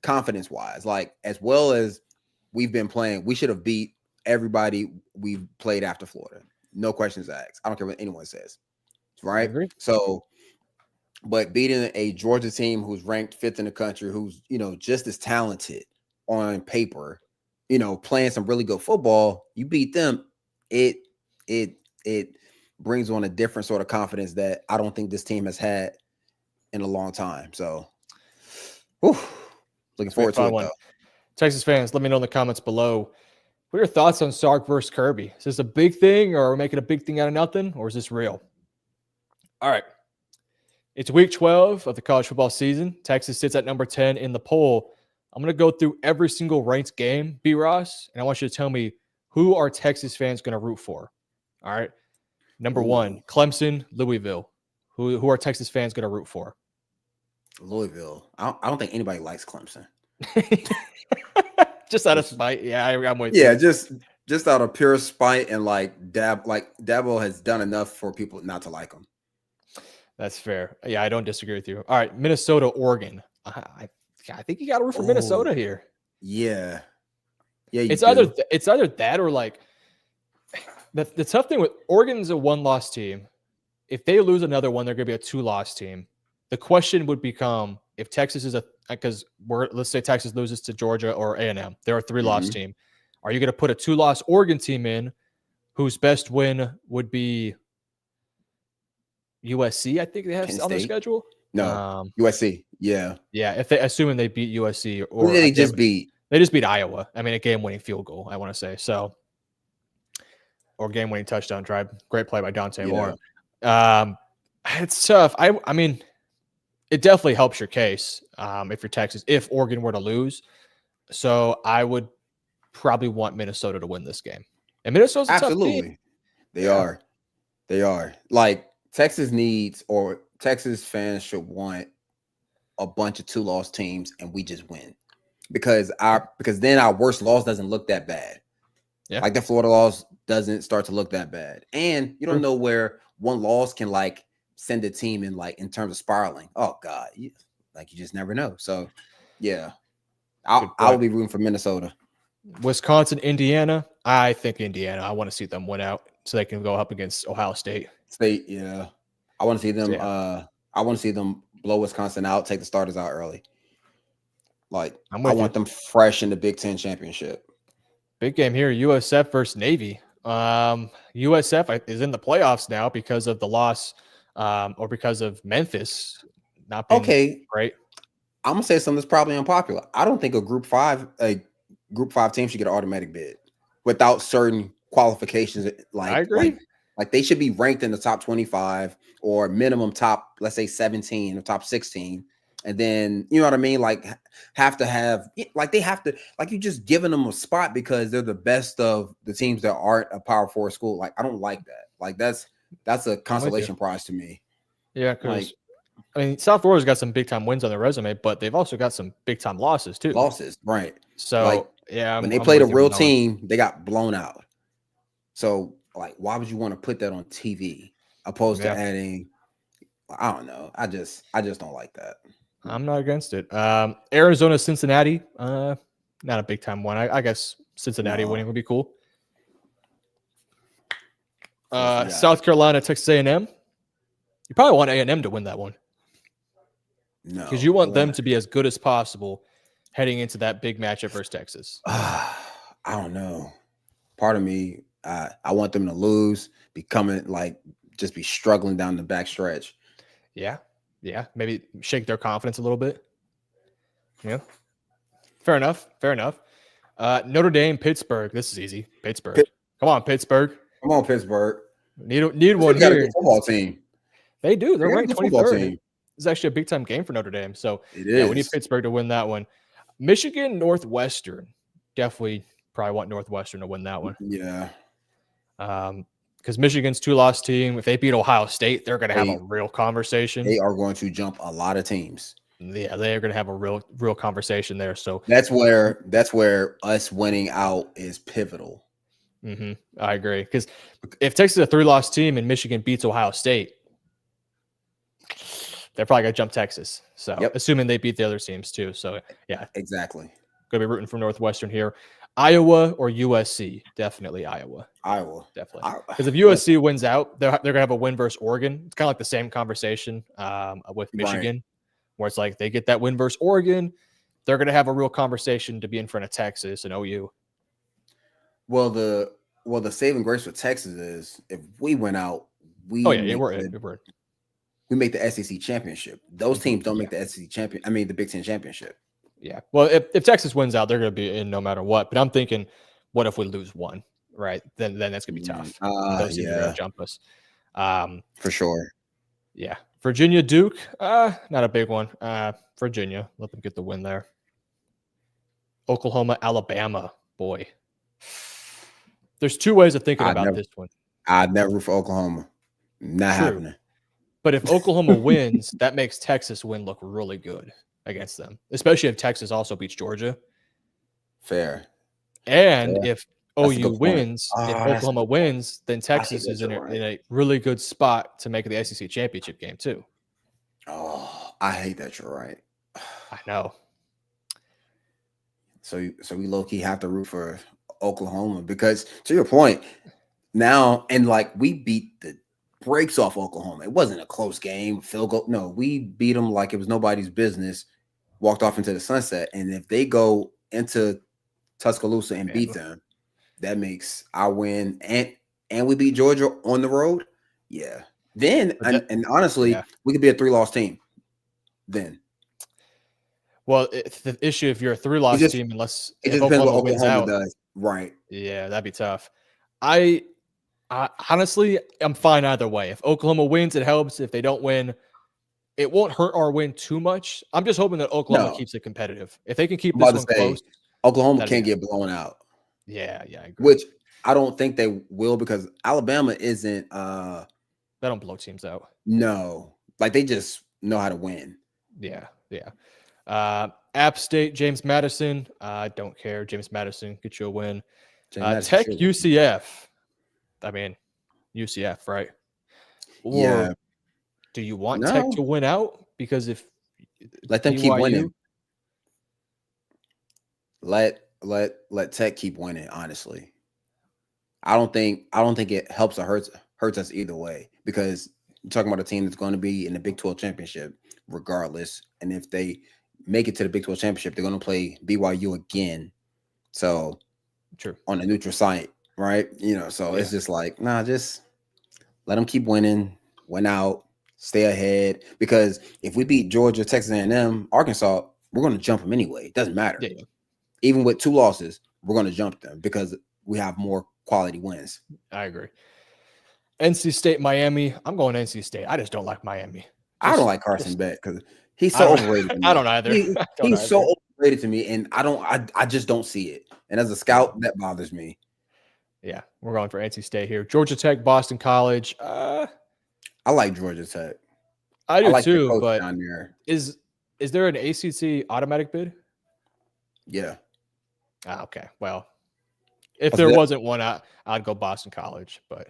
confidence wise. Like as well as we've been playing, we should have beat everybody we've played after Florida. No questions asked. I don't care what anyone says. I Right. agree. So, but beating a Georgia team who's ranked 5th in the country, who's just as talented on paper, playing some really good football, you beat them. It it brings on a different sort of confidence that I don't think this team has had in a long time. So, whew, looking It's gonna be a forward to fun it one. though. Texas fans, let me know in the comments below. What are your thoughts on Sark versus Kirby? Is this a big thing, or are we making a big thing out of nothing, or is this real? All right. It's week 12 of the college football season. Texas sits at number 10 in the poll. I'm going to go through every single ranked game, B. Ross, and I want you to tell me who are Texas fans going to root for. All right. Number one, Clemson, Louisville. Who are Texas fans going to root for? Louisville. I don't think anybody likes Clemson. Just out of spite. Yeah, I'm with you. Yeah, just out of pure spite and Dabo has done enough for people not to like him. That's fair. Yeah, I don't disagree with you. All right, Minnesota, Oregon. I think you got to root for Minnesota here. Yeah, yeah. It's either that or like the tough thing with Oregon's a one-loss team. If they lose another one, they're going to be a two-loss team. The question would become if Texas is let's say Texas loses to Georgia or A&M, they're a three-loss team. Are you going to put a two-loss Oregon team in whose best win would be USC? I think they have on their schedule. No, USC. Yeah. If assuming they beat USC or who did they just beat? They just beat Iowa. I mean, a game-winning field goal, I want to say. So, or game-winning touchdown drive. Great play by Dante Moore. It's tough. I mean, it definitely helps your case if you're Texas, if Oregon were to lose. So I would probably want Minnesota to win this game. And Minnesota's a tough team. They are. Like Texas needs, or Texas fans should want a bunch of two-loss teams, and we just win. Because then our worst loss doesn't look that bad. Yeah. Like the Florida loss doesn't start to look that bad. And you don't know where one loss can like send a team in terms of spiraling. Oh God. You just never know. So yeah. I will be rooting for Minnesota. Wisconsin, Indiana. I think Indiana. I want to see them win out so they can go up against Ohio State. Yeah. I want to see them I want to see them blow Wisconsin out, take the starters out early. Like I want them fresh in the Big Ten championship. Big game here, USF versus Navy. USF is in the playoffs now because of the loss or because of Memphis not being great. I'm gonna say something that's probably unpopular. I don't think a Group 5 team should get an automatic bid without certain qualifications. I agree. Like they should be ranked in the top 25 or minimum top, let's say 17 or top 16. And then, you know what I mean? Like they have to, you just giving them a spot because they're the best of the teams that aren't a Power 4 school. Like, I don't like that. Like that's a consolation prize to me. Yeah. Cause South Florida's got some big time wins on their resume, but they've also got some big time losses too. Right. So when they played a real team, they got blown out. So why would you want to put that on TV opposed to adding, I don't know. I just don't like that. I'm not against it. Arizona, Cincinnati, not a big time one. I guess Cincinnati winning would be cool. South Carolina, Texas A&M. You probably want A&M to win that one. No, because you want them to be as good as possible heading into that big matchup versus Texas. I don't know. Part of me, I want them to lose, be struggling down the back stretch. Yeah, maybe shake their confidence a little bit. Yeah, fair enough. Notre Dame, Pittsburgh. This is easy. Pittsburgh. Come on, Pittsburgh. Come on, Pittsburgh. Need one here. A good football team. They do. They're ranked 23rd. It's actually a big time game for Notre Dame. So we need Pittsburgh to win that one. Michigan, Northwestern. Definitely probably want Northwestern to win that one. Yeah. Because Michigan's two-loss team, if they beat Ohio State, they're going to have a real conversation. They are going to jump a lot of teams. Yeah, they are going to have a real conversation there. So that's where us winning out is pivotal. Mm-hmm. I agree. Because if Texas is a three-loss team and Michigan beats Ohio State, they're probably going to jump Texas. So assuming they beat the other teams too. So yeah, exactly. Going to be rooting for Northwestern here. Iowa or USC? Definitely Iowa. Definitely. Because if USC wins out, they're going to have a win versus Oregon. It's kind of like the same conversation with Michigan, where it's like they get that win versus Oregon, they're going to have a real conversation to be in front of Texas and OU. Well, the saving grace for Texas is if we went out, we make the SEC championship. Those teams don't make the SEC champion. I mean, the Big Ten championship. Yeah. Well, if Texas wins out, they're going to be in no matter what. But I'm thinking, what if we lose one? Right. Then that's going to be tough. Those teams are going to jump us. For sure. Yeah. Virginia Duke, not a big one. Virginia, let them get the win there. Oklahoma, Alabama, boy. There's two ways of thinking about this one. I'd never root for Oklahoma. Not happening. But if Oklahoma wins, that makes Texas win look really good against them, especially if Texas also beats Georgia. Fair. And if That's OU wins, if Oklahoma wins, then Texas is in a really good spot to make the SEC championship game too. Oh, I hate that you're right. I know. So we low key have to root for Oklahoma because, to your point, now and like we beat the brakes off Oklahoma. It wasn't a close game, field goal. No, we beat them like it was nobody's business. Walked off into the sunset, and if they go into Tuscaloosa and beat them, that makes our win and we beat Georgia on the road. Yeah. Then and honestly, we could be a 3-loss team. Then. Well, the issue if you're a 3-loss team, unless it just depends what Oklahoma does, right? Yeah, that'd be tough. I honestly, I'm fine either way. If Oklahoma wins, it helps. If they don't win, it won't hurt our win too much. I'm just hoping that Oklahoma keeps it competitive. If they can keep this one close, Oklahoma can't get blown out. Yeah, I agree. Which I don't think they will because Alabama isn't. They don't blow teams out. No, like they just know how to win. Yeah. App State, James Madison. I don't care. James Madison, get you a win. Tech, UCF. I mean, UCF, right? Or do you want Tech to win out? Because if let them keep winning. Let Tech keep winning. Honestly, I don't think it helps or hurts us either way because you're talking about a team that's going to be in the Big 12 championship regardless, and if they make it to the Big 12 championship, they're going to play BYU again. So, true on a neutral site, right? It's just like just let them keep winning, win out, stay ahead. Because if we beat Georgia, Texas A&M, Arkansas, we're going to jump them anyway. It doesn't matter. Yeah. Even with 2 losses, we're going to jump them because we have more quality wins. I agree. NC State, Miami. I'm going NC State. I just don't like Miami. I don't like Carson Beck because he's so overrated. I don't either. He's so overrated to me, and I just don't see it. And as a scout, that bothers me. Yeah, we're going for NC State here. Georgia Tech, Boston College. I like Georgia Tech. I do like too, but down there. Is there an ACC automatic bid? Yeah. Okay. Well, if there wasn't one, I'd go Boston College. But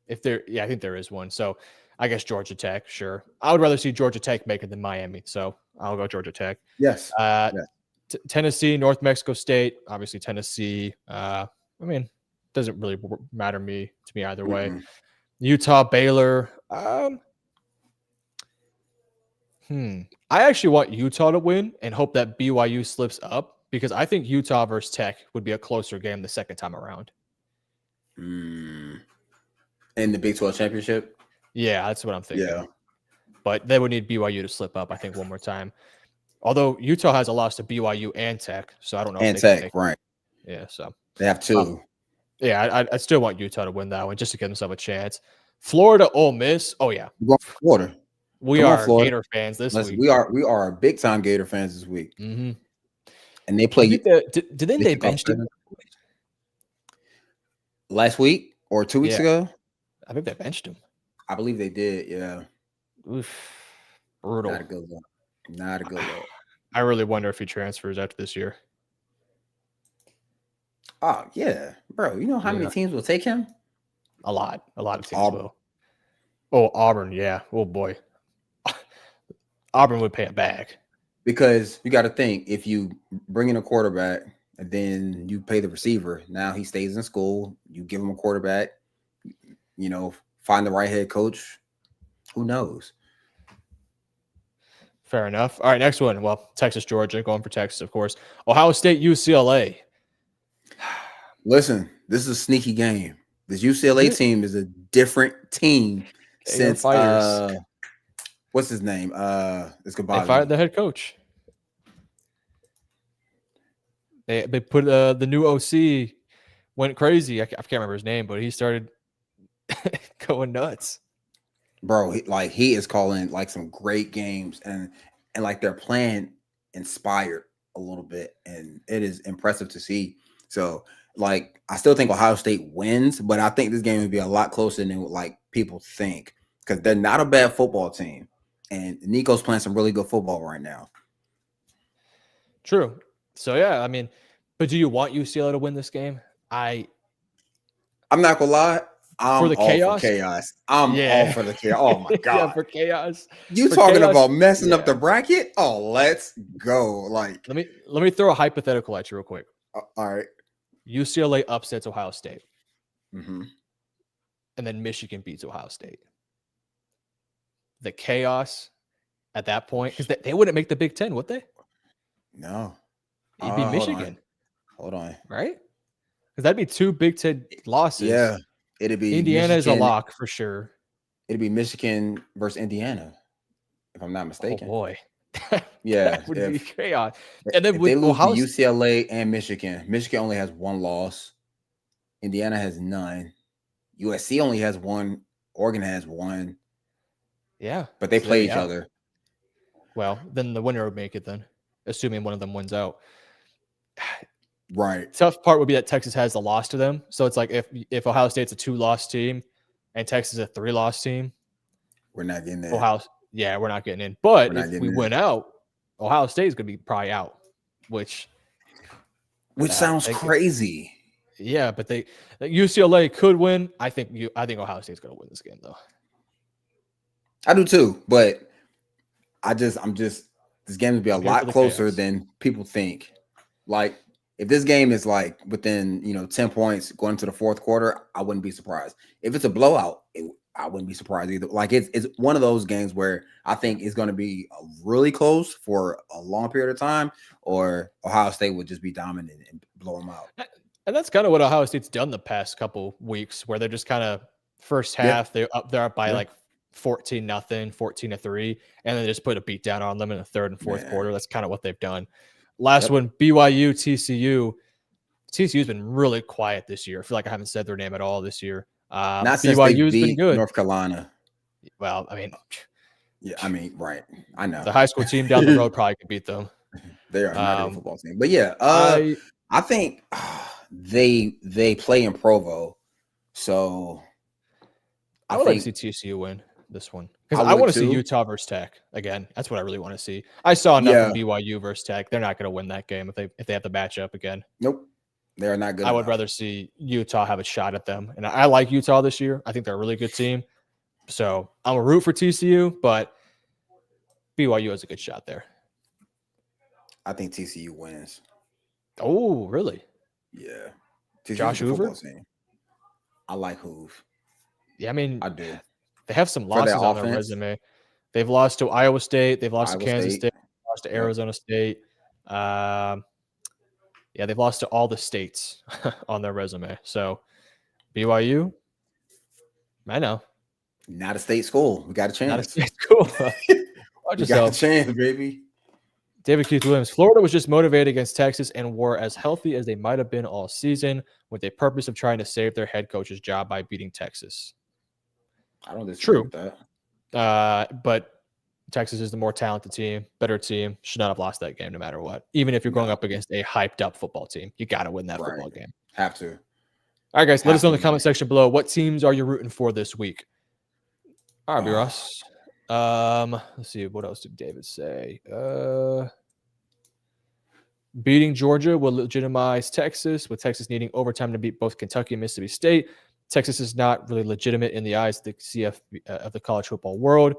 if there, I think there is one. So I guess Georgia Tech, sure. I would rather see Georgia Tech make it than Miami. So I'll go Georgia Tech. Yes. Tennessee, North Mexico State. Obviously, Tennessee. I mean, doesn't really matter to me either way. Utah, Baylor. I actually want Utah to win and hope that BYU slips up because I think Utah versus Tech would be a closer game the second time around. In the Big 12 championship? Yeah, that's what I'm thinking. Yeah. But they would need BYU to slip up, I think, one more time. Although Utah has a loss to BYU and Tech, so I don't know. And Tech, right. Yeah, so. They have 2. I still want Utah to win that one just to give themselves a chance. Florida, Ole Miss. Oh, yeah. We're going for Florida. We are Gator fans this week. We are big time Gator fans this week. Mm-hmm. And they play. Didn't they bench him last week or 2 weeks ago? I think they benched him. I believe they did. Yeah. Oof. Brutal. Not a good look. Not a good look. I really wonder if he transfers after this year. Oh yeah, bro. You know how many teams will take him? A lot of teams will. Oh, Auburn. Yeah. Oh boy. Auburn would pay it back. Because you got to think, if you bring in a quarterback and then you pay the receiver, now he stays in school, you give him a quarterback, find the right head coach. Who knows? Fair enough. All right, next one. Well, Texas, Georgia, going for Texas, of course. Ohio State, UCLA. Listen, this is a sneaky game. This UCLA team is a different team since what's his name? It's They fired the head coach. They put the new OC went crazy. I can't remember his name, but he started going nuts. bro. He is calling like some great games, and like they're playing inspired a little bit, and it is impressive to see. So like I still think Ohio State wins, but I think this game would be a lot closer than like people think because they're not a bad football team, and Nico's playing some really good football right now. True. So yeah, I mean, but do you want UCLA to win this game? I'm not gonna lie, For I'm the all for chaos. chaos. I'm all Yeah. for the chaos. Oh my Yeah, god. for chaos. You For talking chaos. about messing up Yeah. the bracket? Oh, let's go. Like, Let me throw a hypothetical at you real quick. all right. UCLA upsets Ohio State, Mm-hmm. and then Michigan beats Ohio State. The chaos at that point, because they wouldn't make the Big Ten, would they? No. It'd be Hold on. Michigan, Hold on. right? Because that'd be 2 Big Ten losses. Yeah. It'd be Indiana is a Michigan. lock for sure. It'd be Michigan versus Indiana, if I'm not Oh mistaken. boy. Yeah. That would be If chaos. And then if with they lose to Ohio UCLA and Michigan only has one loss. Indiana has none. USC only has one. Oregon has one. yeah. But they So play each other. Well, then the winner would make it then, assuming one of them wins out. Right. Tough part would be that Texas has the loss to them. So it's like if Ohio State's a 2-loss team and Texas is a 3-loss team, We're not getting that. we're not getting in. But We're not if getting we in. win out, Ohio State is going to be probably out, which sounds crazy. Yeah, but UCLA could win. I think Ohio State's going to win this game though. I do too, but this game would be a lot closer chaos. than people think. Like if this game is like within 10 points going into the fourth quarter, I wouldn't be surprised. If it's a blowout, I wouldn't be surprised either. Like it's one of those games where I think it's going to be really close for a long period of time, or Ohio State would just be dominant and blow them out. And that's kind of what Ohio State's done the past couple weeks, where they're just kind of first half they're up by like 14-0, 14-3, and then just put a beat down on them in the third and fourth quarter. That's kind of what they've done. Last one, BYU, TCU. TCU's been really quiet this year. I feel like I haven't said their name at all this year. Not since BYU's been good. North Carolina. Well, I mean, right. I know the high school team down the road probably could beat them. They are not a good football team, but yeah, I think they play in Provo, so I would like to see TCU win this one because I want to see Utah versus Tech again. That's what I really want to see. I saw enough from BYU versus Tech. They're not going to win that game if they have the matchup again. Nope, they are not good. I would rather see Utah have a shot at them, and I like Utah this year. I think they're a really good team. So I'm a root for TCU, but BYU has a good shot there. I think TCU wins. Oh, really? Yeah. TCU's Josh Hoover? I like Hoove. Yeah, I mean, I do. They have some losses on their resume. They've lost to Iowa State. They've lost to Kansas State. Lost to Arizona State. They've lost to all the states on their resume. So BYU, I know. Not a state school. We got a chance. Not a state school. We got a chance, baby. David Keith Williams. Florida was just motivated against Texas and were as healthy as they might have been all season with a purpose of trying to save their head coach's job by beating Texas. I don't disagree with that. But Texas is the more talented team, better team. Should not have lost that game no matter what. Even if you're going up against a hyped up football team, you got to win that football game. Have to. All right, guys, let us know in the comment section below. What teams are you rooting for this week? All right, Ross. Let's see. What else did David say? Beating Georgia will legitimize Texas, with Texas needing overtime to beat both Kentucky and Mississippi State. Texas is not really legitimate in the eyes of the CF of the college football world.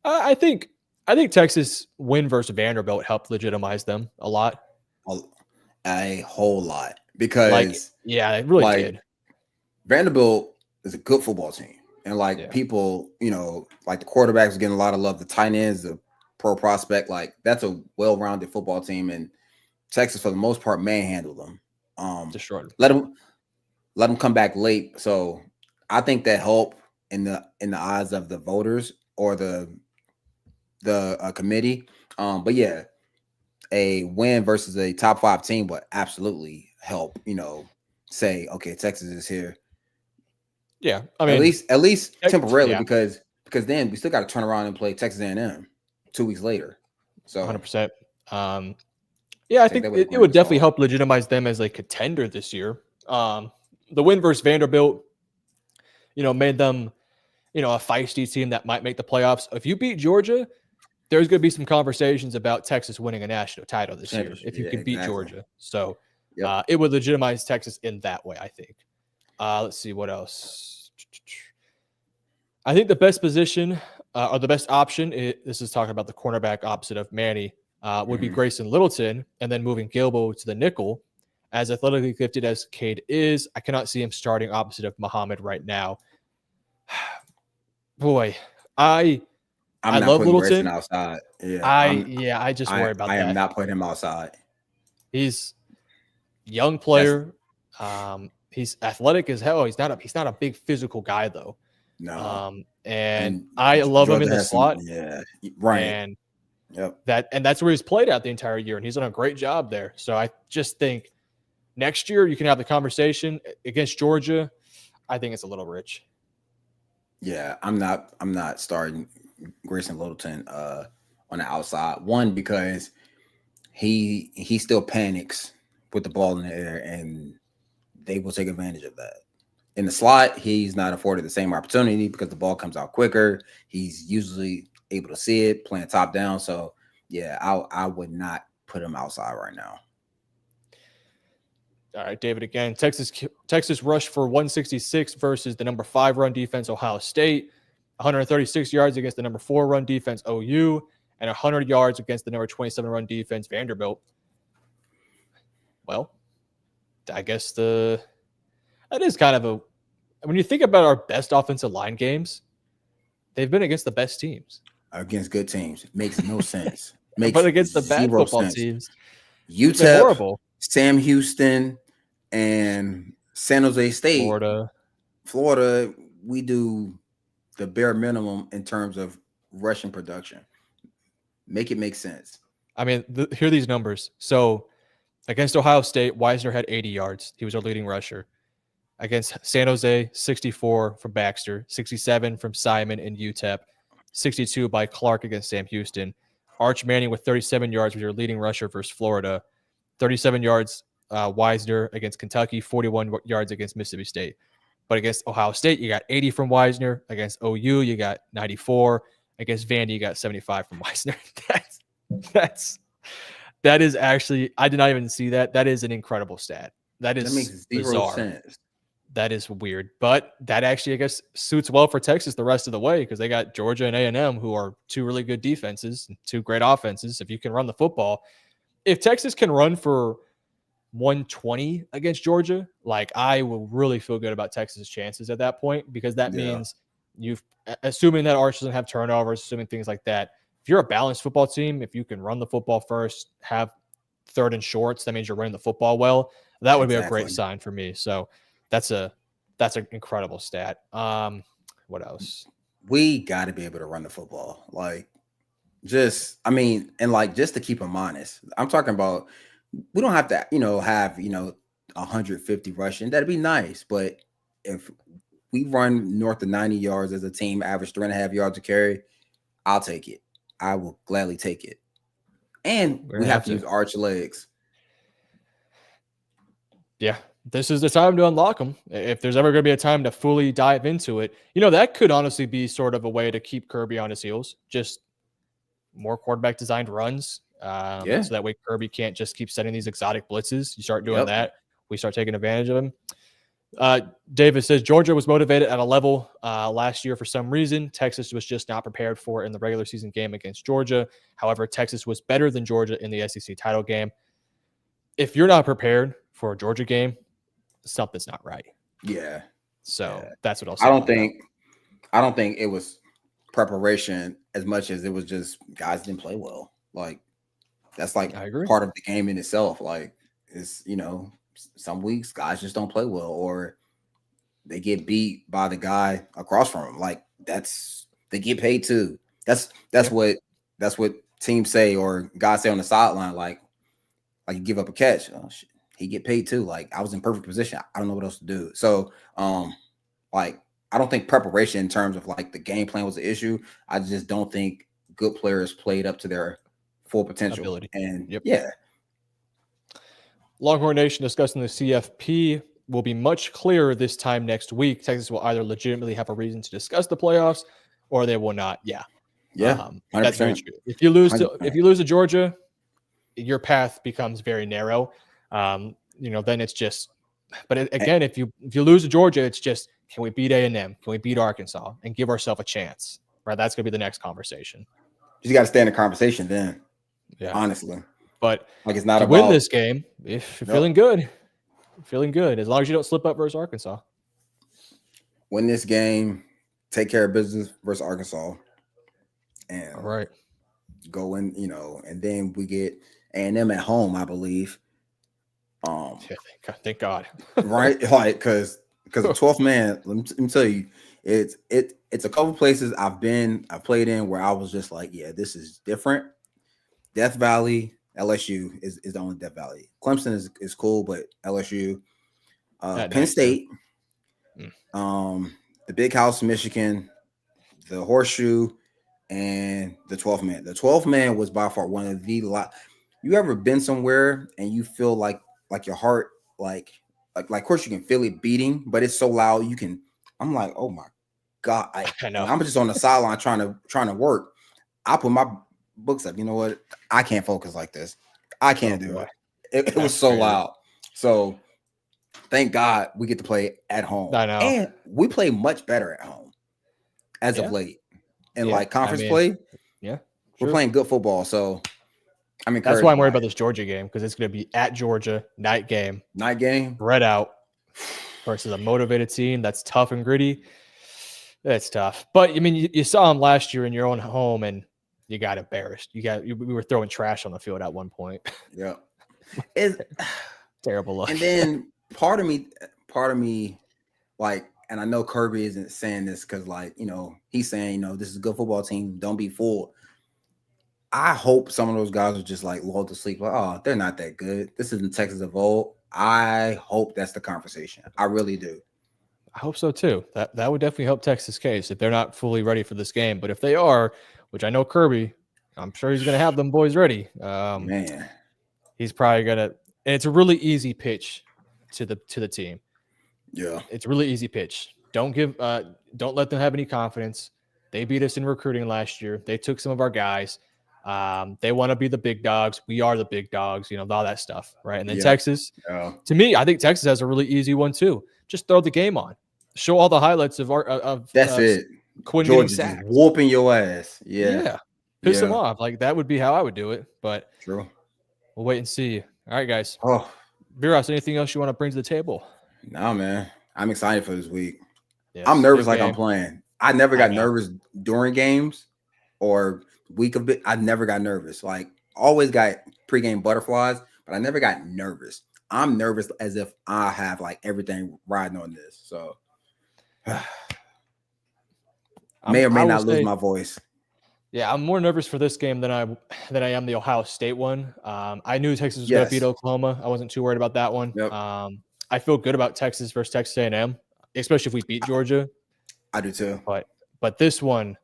I think Texas win versus Vanderbilt helped legitimize them a lot. A whole lot. Because it really did. Vanderbilt is a good football team. And people, like the quarterbacks are getting a lot of love. The tight ends, the pro prospect, that's a well-rounded football team. And Texas, for the most part, manhandled them. Destroyed them. Let them come back late. So I think that helped in the eyes of the voters or the committee. But yeah, a win versus a top 5 team would absolutely help. Say, okay, Texas is here. Yeah, I mean, at least temporarily, because because then we still got to turn around and play Texas A&M 2 weeks later. So 100%. Yeah, I think that with a it grain would of definitely salt. help legitimize them as a contender this year. The win versus Vanderbilt, made them, a feisty team that might make the playoffs. If you beat Georgia, there's going to be some conversations about Texas winning a national title this year Championship. if you Yeah, can beat exactly. Georgia. So Yep. it would legitimize Texas in that way, I think. Let's see what else. I think the best position or the best option, this is talking about the cornerback opposite of Manny, would be Grayson Littleton, and then moving Gilbo to the nickel. As athletically gifted as Cade is, I cannot see him starting opposite of Muhammad right now. Boy, I I'm not love putting Grayson Littleton. outside. Yeah, I just worry about I am that. not putting him outside. He's young That's player. He's athletic as hell. He's not a big physical guy though. no. And And I love him Georgia in the has some. slot. Yeah, right. And Yep. that's where he's played out the entire year, and he's done a great job there. So I just think next year you can have the conversation against Georgia. I think it's a little rich. Yeah, I'm not starting Grayson Littleton on the outside. One, because he still panics with the ball in the air, and they will take advantage of that. In the slot, he's not afforded the same opportunity because the ball comes out quicker. He's usually able to see it playing top down. So yeah, I would not put him outside right now. All right, David, again, Texas rushed for 166 versus the number 5 run defense, Ohio State, 136 yards against the number 4 run defense, OU, and 100 yards against the number 27 run defense, Vanderbilt. Well, I guess that is kind of when you think about our best offensive line games, they've been against the best teams. Against good teams. It makes no sense. But against the bad football teams, UTEP, horrible. Sam Houston, and San Jose State, Florida, we do the bare minimum in terms of rushing production. Make it make sense. I mean, here are these numbers. So against Ohio State, Wisner had 80 yards. He was our leading rusher. Against San Jose, 64 from Baxter, 67 from Simon and UTEP, 62 by Clark against Sam Houston. Arch Manning with 37 yards was your leading rusher versus Florida. 37 yards Wisner against Kentucky, 41 yards against Mississippi State. But against Ohio State, you got 80 from Wisner. Against OU, you got 94. Against Vandy, you got 75 from Wisner. That is actually, I did not even see that. That is an incredible stat. That makes zero sense. That is weird. But that actually, I guess, suits well for Texas the rest of the way because they got Georgia and A&M, who are two really good defenses, and two great offenses. If you can run the football, if Texas can run for 120 against Georgia, like I will really feel good about Texas's chances at that point because that means assuming that Arch doesn't have turnovers, assuming things like that. If you're a balanced football team, if you can run the football first, have third and shorts, that means you're running the football well. That would be a great sign for me. So that's an incredible stat. What else? We got to be able to run the football. Just to keep them honest. I'm talking about we don't have to, have 150 rushing. That'd be nice. But if we run north of 90 yards as a team, average 3.5 yards a carry, I'll take it. I will gladly take it. And we have to use arch legs. Yeah, this is the time to unlock them. If there's ever going to be a time to fully dive into it, that could honestly be sort of a way to keep Kirby on his heels. Just more quarterback designed runs. So that way Kirby can't just keep setting these exotic blitzes. You start doing that, we start taking advantage of him. David says Georgia was motivated at a level last year for some reason. Texas was just not prepared for it in the regular season game against Georgia. However, Texas was better than Georgia in the SEC title game. If you're not prepared for a Georgia game, something's not right. Yeah. So that's what I'll say. I don't think it was preparation as much as it was just guys didn't play well. That's part of the game in itself. It's some weeks guys just don't play well or they get beat by the guy across from them. They get paid too. That's what teams say or guys say on the sideline. You give up a catch. Oh shit, he get paid too. I was in perfect position. I don't know what else to do. So I don't think preparation in terms of like the game plan was an issue. I just don't think good players played up to their full potential. Ability. And Yep. yeah. Longhorn Nation discussing the CFP will be much clearer this time next week. Texas will either legitimately have a reason to discuss the playoffs or they will not. Yeah. Yeah. 100%. That's very true. If you lose 100%. to Georgia, your path becomes very narrow. Then it's just, but again, if you lose to Georgia, it's just, can we beat A&M? Can we beat Arkansas and give ourselves a chance? Right. That's going to be the next conversation. You got to stay in the conversation then. Yeah. Honestly. But like it's not about win this game, if you're feeling good, as long as you don't slip up versus Arkansas. Win this game, take care of business versus Arkansas. And all right. Go in, and then we get A&M at home, I believe. Thank God. Right? Like, because the 12th man, let me tell you, it's a couple places I've played in where I was just like, yeah, this is different. Death Valley, LSU is the only Death Valley. Clemson is cool, but LSU, Penn State, the Big House, Michigan, the Horseshoe, and the 12th man. The 12th man was by far one of the you ever been somewhere and you feel like your heart, like of course you can feel it beating, but it's so loud I'm like, oh my God. I know. I'm just on the sideline trying to work. I put my books up. You know what? I can't focus like this. I can't do it. It was so loud. So thank God we get to play at home. I know. And we play much better at home as of late. And like conference play, we're playing good football. So I'm encouraged. That's why I'm worried about this Georgia game, because it's going to be at Georgia, night game, spread out versus a motivated team that's tough and gritty. That's tough. But I mean, you saw them last year in your own home, and you got embarrassed. We were throwing trash on the field at one point. Yeah, it's terrible luck. And then part of me, like. And I know Kirby isn't saying this because, he's saying, this is a good football team. Don't be fooled. I hope some of those guys are just lulled to sleep. Like, oh, they're not that good. This isn't Texas of old. I hope that's the conversation. I really do. I hope so too. That would definitely help Texas' case if they're not fully ready for this game. But if they are, which I know Kirby, I'm sure he's going to have them boys ready. Man, he's probably going to. And it's a really easy pitch to the team. Yeah, it's a really easy pitch. Don't let them have any confidence. They beat us in recruiting last year. They took some of our guys. They want to be the big dogs. We are the big dogs, all that stuff, right? And then Texas, to me, I think Texas has a really easy one too. Just throw the game on. Show all the highlights of it. Quinn Georgia just whooping your ass. Yeah. Piss them off. That would be how I would do it. But true. We'll wait and see. All right, guys. Oh, B-Ross, anything else you want to bring to the table? No, man. I'm excited for this week. Yes, I'm nervous I'm playing. I never got nervous during games or week of it. I never got nervous. Always got pregame butterflies, but I never got nervous. I'm nervous as if I have everything riding on this. So may or may not lose my voice. Yeah, I'm more nervous for this game than I am the Ohio State one. I knew Texas was going to beat Oklahoma. I wasn't too worried about that one. Yep. I feel good about Texas versus Texas A&M, especially if we beat Georgia. I do too. But this one's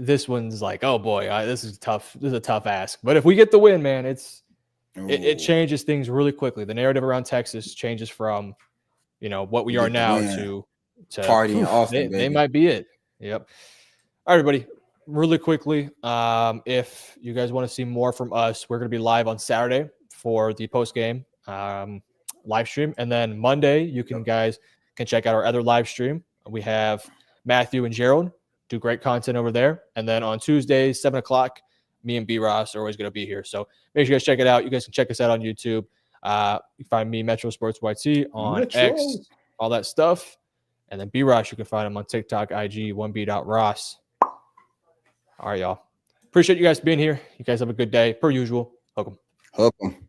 oh boy, this is tough. This is a tough ask. But if we get the win, man, it changes things really quickly. The narrative around Texas changes from what we are now to party in Austin. They might be it. Yep. All right, everybody. Really quickly, if you guys want to see more from us, we're going to be live on Saturday for the post game live stream, and then Monday you guys can check out our other live stream. We have Matthew and Gerald do great content over there, and then on Tuesdays 7:00, me and B-Ross are always going to be here. So make sure you guys check it out. You guys can check us out on YouTube. You can find me Metro Sports YT on X, all that stuff, and then B-Ross you can find him on TikTok, IG 1b.ross. All right, y'all. Appreciate you guys being here. You guys have a good day. Per usual. Hook 'em.